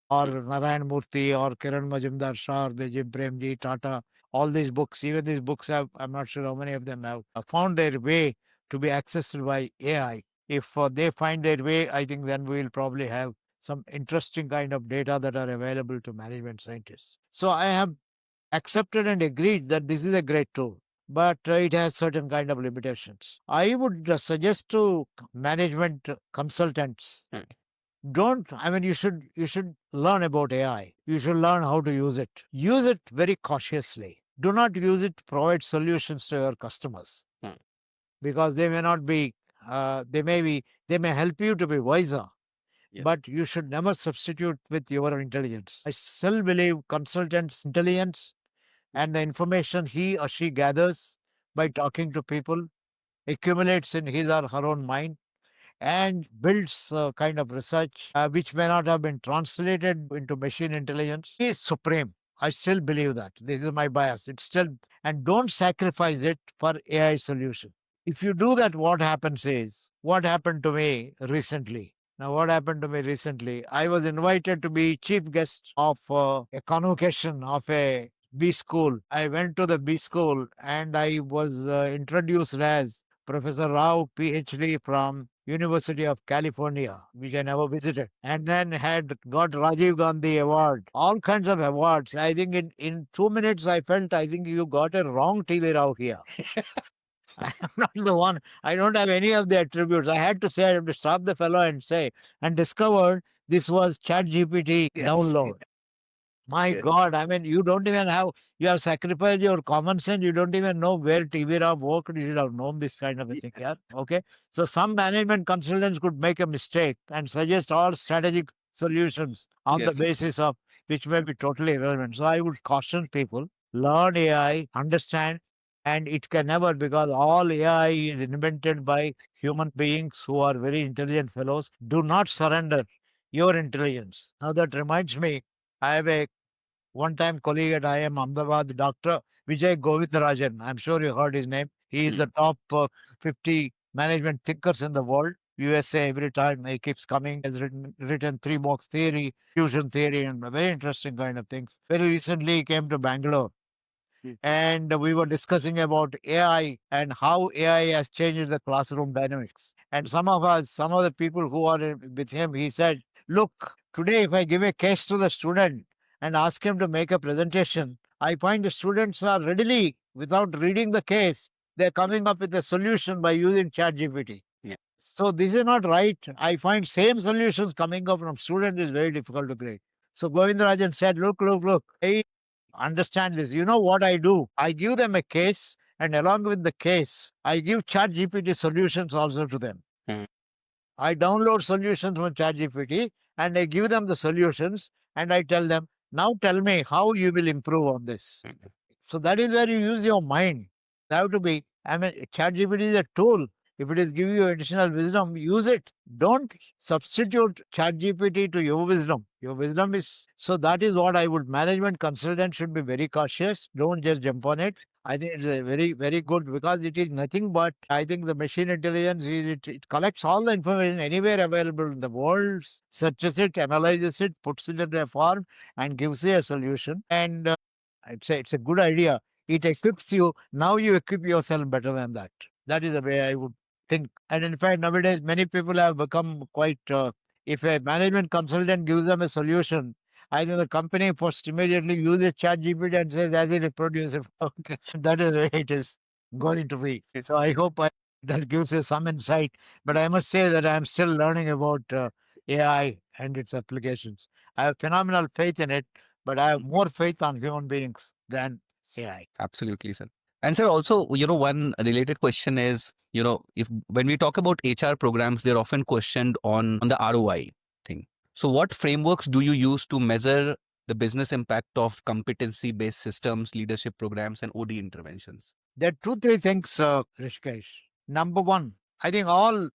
or Narayan Murthy or Kiran Majumdar Shah or Jim Premji, Tata, all these books, even these books have, I'm not sure how many of them have found their way to be accessed by AI. If they find their way, I think then we'll probably have some interesting kind of data that are available to management scientists. So I have accepted and agreed that this is a great tool, but it has certain kind of limitations. I would suggest to management consultants, don't, I mean, you should learn about AI. You should learn how to use it. Use it very cautiously. Do not use it to provide solutions to your customers because they may not be they may help you to be wiser. Yes. But you should never substitute with your intelligence. I still believe consultants' intelligence and the information he or she gathers by talking to people accumulates in his or her own mind and builds a kind of research which may not have been translated into machine intelligence is supreme. I still believe that. This is my bias. It's still, and don't sacrifice it for AI solution. If you do that, what happens is, what happened to me recently. Now, what happened to me recently? I was invited to be chief guest of a convocation of a B school. I went to the B school and I was introduced as Professor Rao, PhD from University of California, which I never visited, and then had got Rajiv Gandhi Award, all kinds of awards. I think in 2 minutes I felt I think you got a wrong TV Rao here. I am not the one. I don't have any of the attributes. I had to say, I have to stop the fellow and say, and discovered this was Chat GPT download. My Yes. God, I mean, you don't even have, you have sacrificed your common sense. You don't even know where TV Rao worked. You should have known this kind of a thing. Yeah. Okay. So some management consultants could make a mistake and suggest all strategic solutions on the Yes. basis of which may be totally irrelevant. So I would caution people, learn AI, understand, and it can never, because all AI is invented by human beings who are very intelligent fellows. Do not surrender your intelligence. Now that reminds me, I have a one-time colleague at IIM Ahmedabad, Dr. Vijay Govindarajan. I'm sure you heard his name. He is the top 50 management thinkers in the world. USA every time he keeps coming, has written three box theory, fusion theory, and very interesting kind of things. Very recently, he came to Bangalore and we were discussing about AI and how AI has changed the classroom dynamics. And some of us, some of the people who are with him, he said, look, today if I give a case to the student and ask him to make a presentation, I find the students are readily, without reading the case, they're coming up with a solution by using ChatGPT. Yeah. So this is not right. I find same solutions coming up from students is very difficult to create. So Govindarajan said, look, I understand this. You know what I do? I give them a case, and along with the case, I give ChatGPT solutions also to them. Mm. I download solutions from ChatGPT and I give them the solutions and I tell them, now tell me how you will improve on this. Mm. So that is where you use your mind. You have to be, I mean, ChatGPT is a tool. If it is giving you additional wisdom, use it. Don't substitute ChatGPT to your wisdom. Your wisdom is, so that is what I would, management consultant should be very cautious. Don't just jump on it. I think it's a very, very good, because it is nothing but, I think the machine intelligence is, it collects all the information anywhere available in the world, searches it, analyzes it, puts it in a form, and gives you a solution. And it's a good idea. It equips you. Now you equip yourself better than that. That is the way I would think. And in fact, nowadays, many people have become quite, if a management consultant gives them a solution, I think the company first immediately uses ChatGPT and says, as it produce it. Okay. That is the way it is going to be. So I hope that gives you some insight. But I must say that I'm still learning about AI and its applications. I have phenomenal faith in it, but I have more faith on human beings than AI. Absolutely, sir. And sir, also, one related question is, if when we talk about HR programs, they're often questioned on the ROI thing. So what frameworks do you use to measure the business impact of competency-based systems, leadership programs, and OD interventions? There are two, three things, Rishikesh. Number one, I think all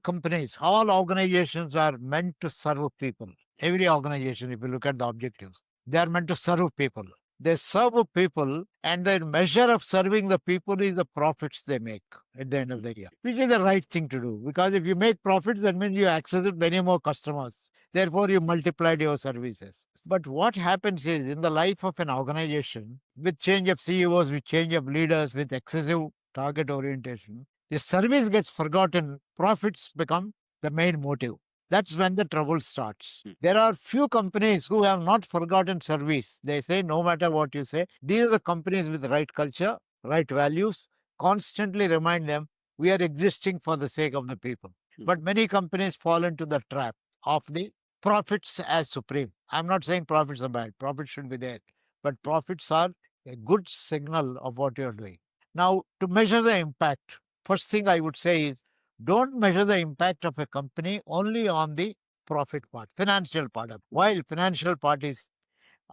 companies, all organizations are meant to serve people. Every organization, if you look at the objectives, they are meant to serve people. They serve people, and their measure of serving the people is the profits they make at the end of the year, which is the right thing to do. Because if you make profits, that means you access many more customers. Therefore, you multiplied your services. But what happens is, in the life of an organization, with change of CEOs, with change of leaders, with excessive target orientation, the service gets forgotten, profits become the main motive. That's when the trouble starts. There are few companies who have not forgotten service. They say, no matter what you say, these are the companies with the right culture, right values. Constantly remind them, we are existing for the sake of the people. But many companies fall into the trap of the profits as supreme. I'm not saying profits are bad. Profits should be there. But profits are a good signal of what you're doing. Now, to measure the impact, first thing I would say is, don't measure the impact of a company only on the profit part, financial part. While financial part is,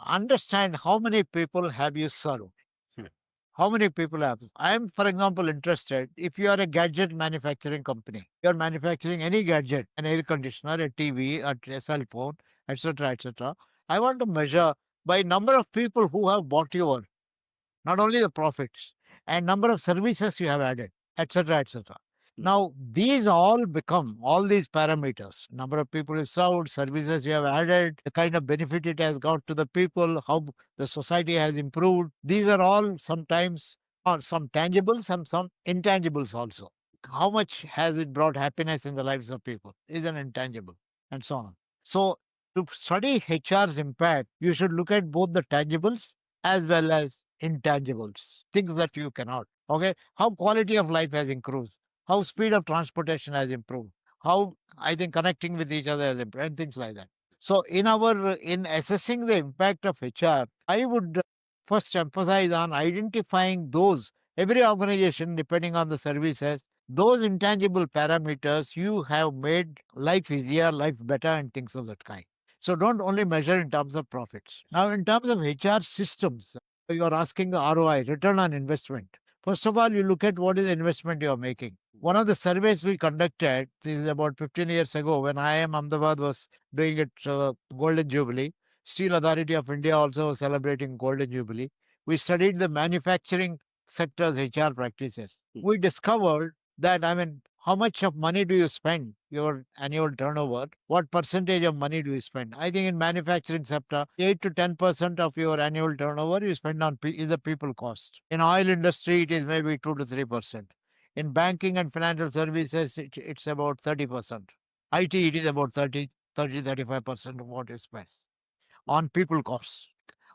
understand how many people have you served. Hmm. How many people have? I am, for example, interested. If you are a gadget manufacturing company, you are manufacturing any gadget, an air conditioner, a TV, a cell phone, etc., etc. I want to measure by number of people who have bought your, not only the profits, and number of services you have added, etc., etc. Now, these all become, all these parameters, number of people you served, services you have added, the kind of benefit it has got to the people, how the society has improved. These are all sometimes some tangibles and some intangibles also. how much has it brought happiness in the lives of people is an intangible, and so on. So to study HR's impact, you should look at both the tangibles as well as intangibles, things that you cannot. Okay, how quality of life has improved, how speed of transportation has improved, how I think connecting with each other has improved, and things like that. So in assessing the impact of HR, I would first emphasize on identifying those. Every organization, depending on the services, those intangible parameters, you have made life easier, life better, and things of that kind. So don't only measure in terms of profits. Now, in terms of HR systems, you are asking the ROI, return on investment. First of all, you look at what is the investment you are making. One of the surveys we conducted, this is about 15 years ago, when IIM Ahmedabad was doing its Golden Jubilee. Steel Authority of India also was celebrating Golden Jubilee. We studied the manufacturing sector's HR practices. We discovered that, I mean, how much of money do you spend your annual turnover? What percentage of money do you spend? I think in manufacturing sector, 8 to 10% of your annual turnover you spend on is the people cost. In oil industry, it is maybe 2 to 3%. In banking and financial services, it's about 30%. IT, it is about 35% of what you spend on people costs.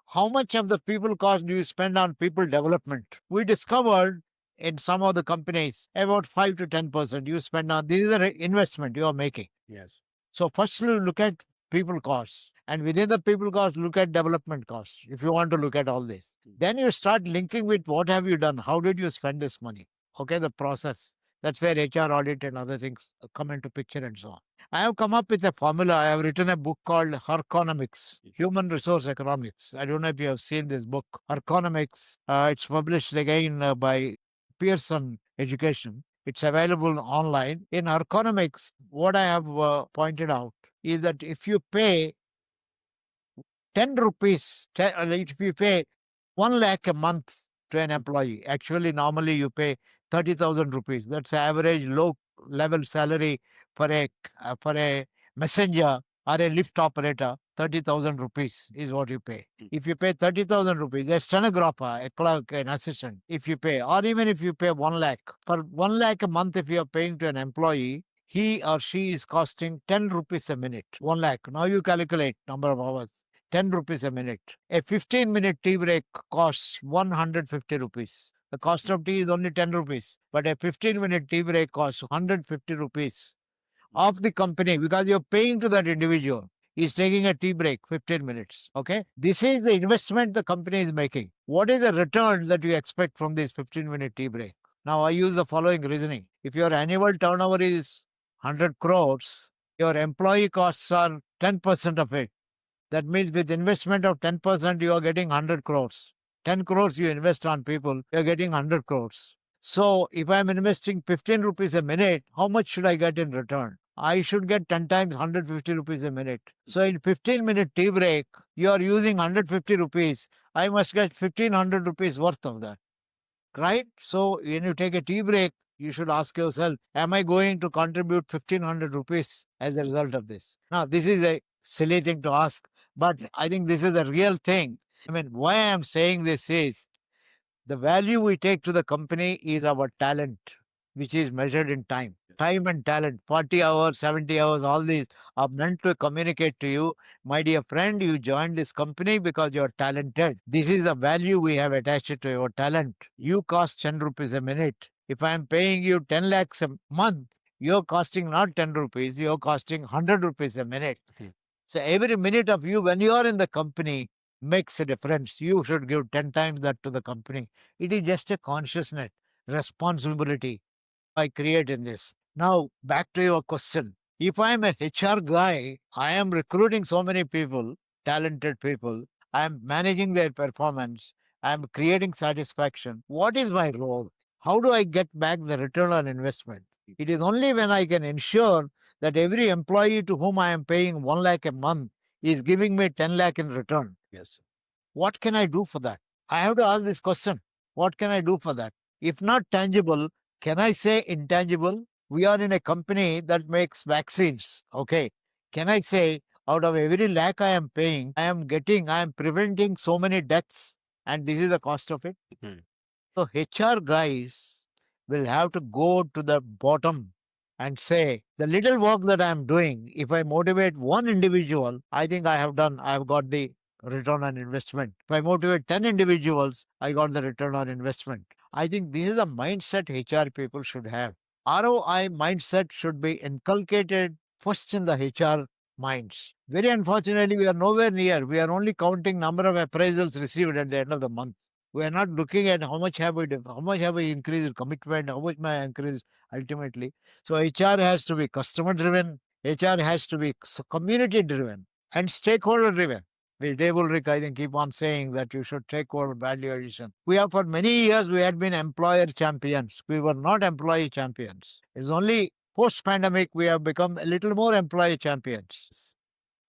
How much of the people cost do you spend on people development? We discovered in some of the companies about 5 to 10% you spend on this is the investment you are making. Yes. So first you look at people costs, and within the people cost, look at development costs. If you want to look at all this, then you start linking with what have you done? How did you spend this money? Okay, the process. That's where HR audit and other things come into picture and so on. I have come up with a formula. I have written a book called Harkonomics, Human Resource Economics. I don't know if you have seen this book, Harkonomics. It's published again by Pearson Education. It's available online. In Harkonomics, what I have pointed out is that if you pay 10 rupees, if you pay 1 lakh a month to an employee, actually, normally you pay 30,000 rupees. That's the average low level salary for a messenger or a lift operator. 30,000 rupees is what you pay. If you pay 30,000 rupees, a stenographer, a clerk, an assistant, if you pay, or even if you pay 1 lakh, for 1 lakh a month, if you are paying to an employee, he or she is costing 10 rupees a minute. 1 lakh. Now you calculate number of hours. 10 rupees a minute. A 15-minute tea break costs 150 rupees. The cost of tea is only 10 rupees, but a 15-minute tea break costs 150 rupees of the company because you're paying to that individual. He's taking a tea break, 15 minutes. Okay. This is the investment the company is making. What is the return that you expect from this 15-minute tea break? Now, I use the following reasoning. If your annual turnover is 100 crores, your employee costs are 10% of it. That means with investment of 10%, you are getting 100 crores. 10 crores you invest on people, you're getting 100 crores. So if I'm investing 15 rupees a minute, how much should I get in return? I should get 10 times 150 rupees a minute. So in 15-minute tea break, you are using 150 rupees. I must get 1500 rupees worth of that. Right? So when you take a tea break, you should ask yourself, am I going to contribute 1500 rupees as a result of this? Now, this is a silly thing to ask, but I think this is the real thing. I mean, why I'm saying this is the value we take to the company is our talent, which is measured in time. Time and talent, 40 hours, 70 hours, all these are meant to communicate to you, my dear friend, you joined this company because you're talented. This is the value we have attached to your talent. You cost 10 rupees a minute. If I'm paying you 10 lakhs a month, you're costing not 10 rupees, you're costing 100 rupees a minute. So every minute of you, when you are in the company, makes a difference. You should give 10 times that to the company. It is just a consciousness, responsibility I create in this. Now, back to your question. If I'm a HR guy, I am recruiting so many people, talented people. I am managing their performance. I am creating satisfaction. What is my role? How do I get back the return on investment? It is only when I can ensure that every employee to whom I am paying 1 lakh a month is giving me 10 lakh in return. Yes. What can I do for that? I have to ask this question. What can I do for that? If not tangible, can I say intangible? We are in a company that makes vaccines. Okay. Can I say out of every lakh I am paying, I am preventing so many deaths, and this is the cost of it? Mhm. So HR guys will have to go to the bottom and say, the little work that I'm doing, if I motivate one individual, I think I've got the return on investment. If I motivate 10 individuals, I got the return on investment. I think this is the mindset HR people should have. ROI mindset should be inculcated first in the HR minds. Very unfortunately, we are nowhere near. We are only counting number of appraisals received at the end of the month. We are not looking at how much have we increased commitment, how much may I increase ultimately. So HR has to be customer driven, HR has to be community driven and stakeholder driven. Dave Ulrich, I think, keep on saying that you should take over value addition. We have for many years we had been employer champions. We were not employee champions. It's only post-pandemic we have become a little more employee champions.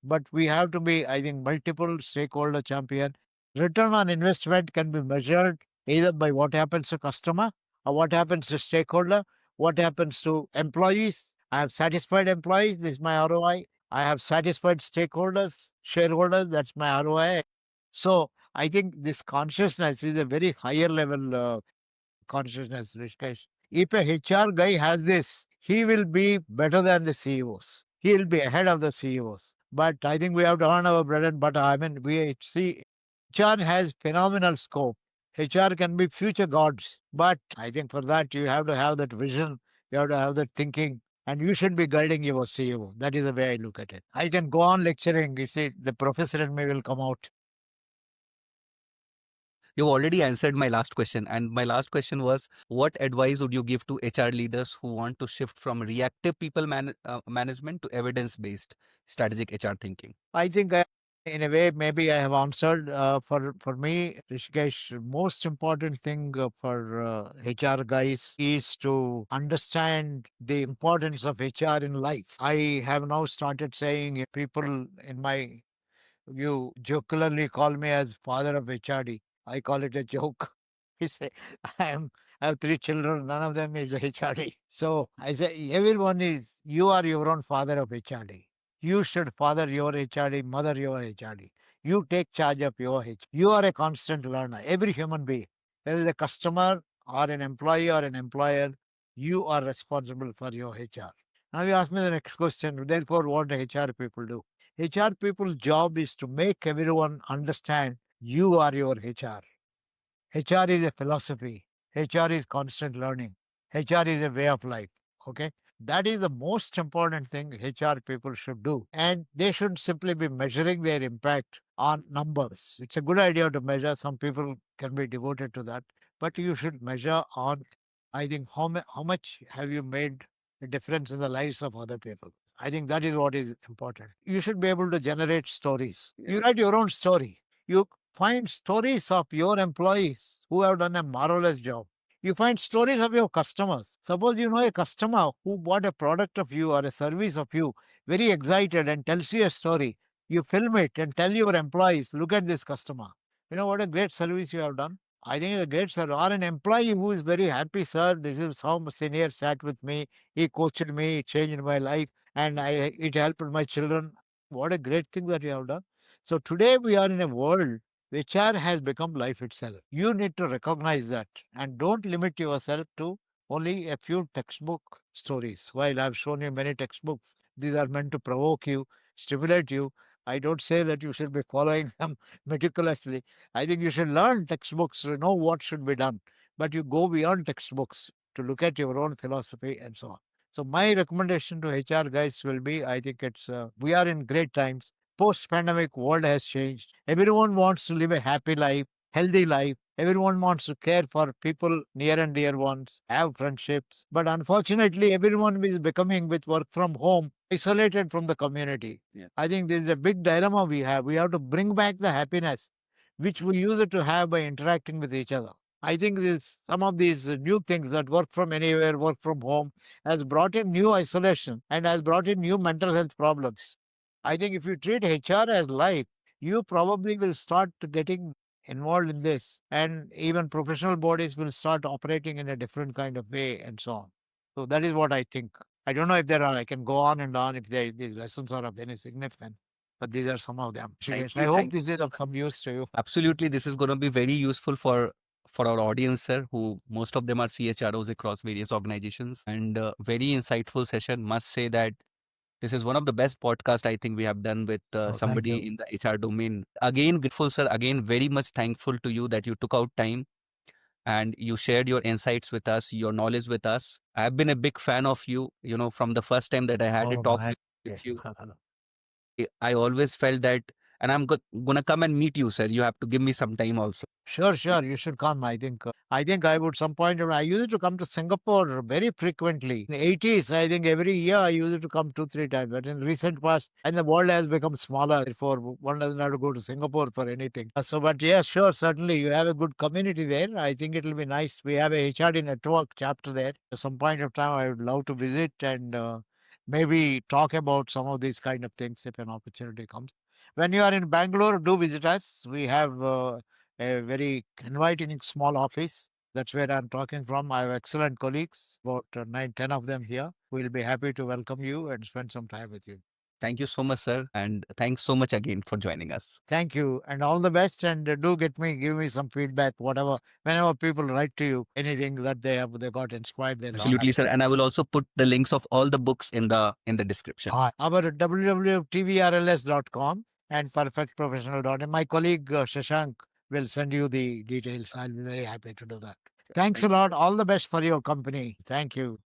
But we have to be, I think, multiple stakeholder champion. Return on investment can be measured either by what happens to customer or what happens to stakeholder, what happens to employees. I have satisfied employees, this is my ROI. I have satisfied stakeholders, shareholders, that's my ROI. So I think this consciousness is a very higher level consciousness, Rishikesh. If a HR guy has this, he will be better than the CEOs. He will be ahead of the CEOs. But I think we have to earn our bread and butter. I mean, we see HR has phenomenal scope. HR can be future gods. But I think for that, you have to have that vision. You have to have that thinking. And you should be guiding your CEO. That is the way I look at it. I can go on lecturing. You see, the professor in me will come out. You've already answered my last question. And my last question was, what advice would you give to HR leaders who want to shift from reactive people management to evidence-based strategic HR thinking? I think in a way, maybe I have answered. For me, Rishikesh, most important thing for HR guys is to understand the importance of HR in life. I have now started saying people in my you jocularly call me as father of HRD. I call it a joke. You say, I have three children, none of them is HRD. So I say, everyone is, you are your own father of HRD. You should father your HRD, mother your HRD. You take charge of your HR. You are a constant learner. Every human being, whether the customer or an employee or an employer, you are responsible for your HR. Now you ask me the next question. Therefore, what do HR people do? HR people's job is to make everyone understand you are your HR. HR is a philosophy. HR is constant learning. HR is a way of life. Okay. That is the most important thing HR people should do. And they should simply be measuring their impact on numbers. It's a good idea to measure. Some people can be devoted to that. But you should measure on, I think, how much have you made a difference in the lives of other people. I think that is what is important. You should be able to generate stories. You write your own story. You find stories of your employees who have done a marvelous job. You find stories of your customers. Suppose you know a customer who bought a product of you or a service of you, very excited and tells you a story. You film it and tell your employees, look at this customer. You know what a great service you have done. I think a great service. Or an employee who is very happy, sir. This is how senior sat with me. He coached me, it changed my life, and it helped my children. What a great thing that you have done. So today we are in a world HR has become life itself. You need to recognize that and don't limit yourself to only a few textbook stories. While I've shown you many textbooks, these are meant to provoke you, stimulate you. I don't say that you should be following them meticulously. I think you should learn textbooks to know what should be done. But you go beyond textbooks to look at your own philosophy and so on. So my recommendation to HR guys will be, I think we are in great times. Post-pandemic world has changed. Everyone wants to live a happy life, healthy life. Everyone wants to care for people near and dear ones, have friendships. But unfortunately, everyone is becoming with work from home, isolated from the community. Yeah. I think this is a big dilemma we have. We have to bring back the happiness which we used to have by interacting with each other. I think some of these new things that work from anywhere, work from home, has brought in new isolation and has brought in new mental health problems. I think if you treat HR as life, you probably will start getting involved in this, and even professional bodies will start operating in a different kind of way, and so on. So that is what I think. I don't know if there are. I can go on and on if these lessons are of any significance, but these are some of them. Thank I you. hope this is of some use to you. Absolutely, this is going to be very useful for for our audience, sir, who most of them are CHROs across various organizations, and very insightful session. Must say that this is one of the best podcasts I think we have done with Oh, thank somebody you. in the HR domain. Again, grateful, sir. Again, very much thankful to you that you took out time and you shared your insights with us, your knowledge with us. I've been a big fan of you, from the first time that I had a Oh, talk my. with you. I always felt that, and I'm gonna come and meet you, sir. You have to give me some time also. Sure, sure. You should come. I think I would some point. I used to come to Singapore very frequently. In '80s, I think every year I used to come 2, 3 times. But in recent past, and the world has become smaller, therefore one doesn't have to go to Singapore for anything. But yeah, sure, certainly you have a good community there. I think it'll be nice. We have a HRD network chapter there. At some point of time, I would love to visit and maybe talk about some of these kind of things if an opportunity comes. When you are in Bangalore, do visit us. We have. A very inviting small office. That's where I'm talking from. I have excellent colleagues, about 9, 10 of them here. We'll be happy to welcome you and spend some time with you. Thank you so much, sir, and thanks so much again for joining us. Thank you and all the best. And do give me some feedback, whatever, whenever people write to you, anything that they got inspired, they learn. Absolutely, sir. And I will also put the links of all the books in the description. Our www.tvrls.com and perfectprofessional.in. My colleague Shashank will send you the details. I'll be very happy to do that. Thanks a lot. All the best for your company. Thank you.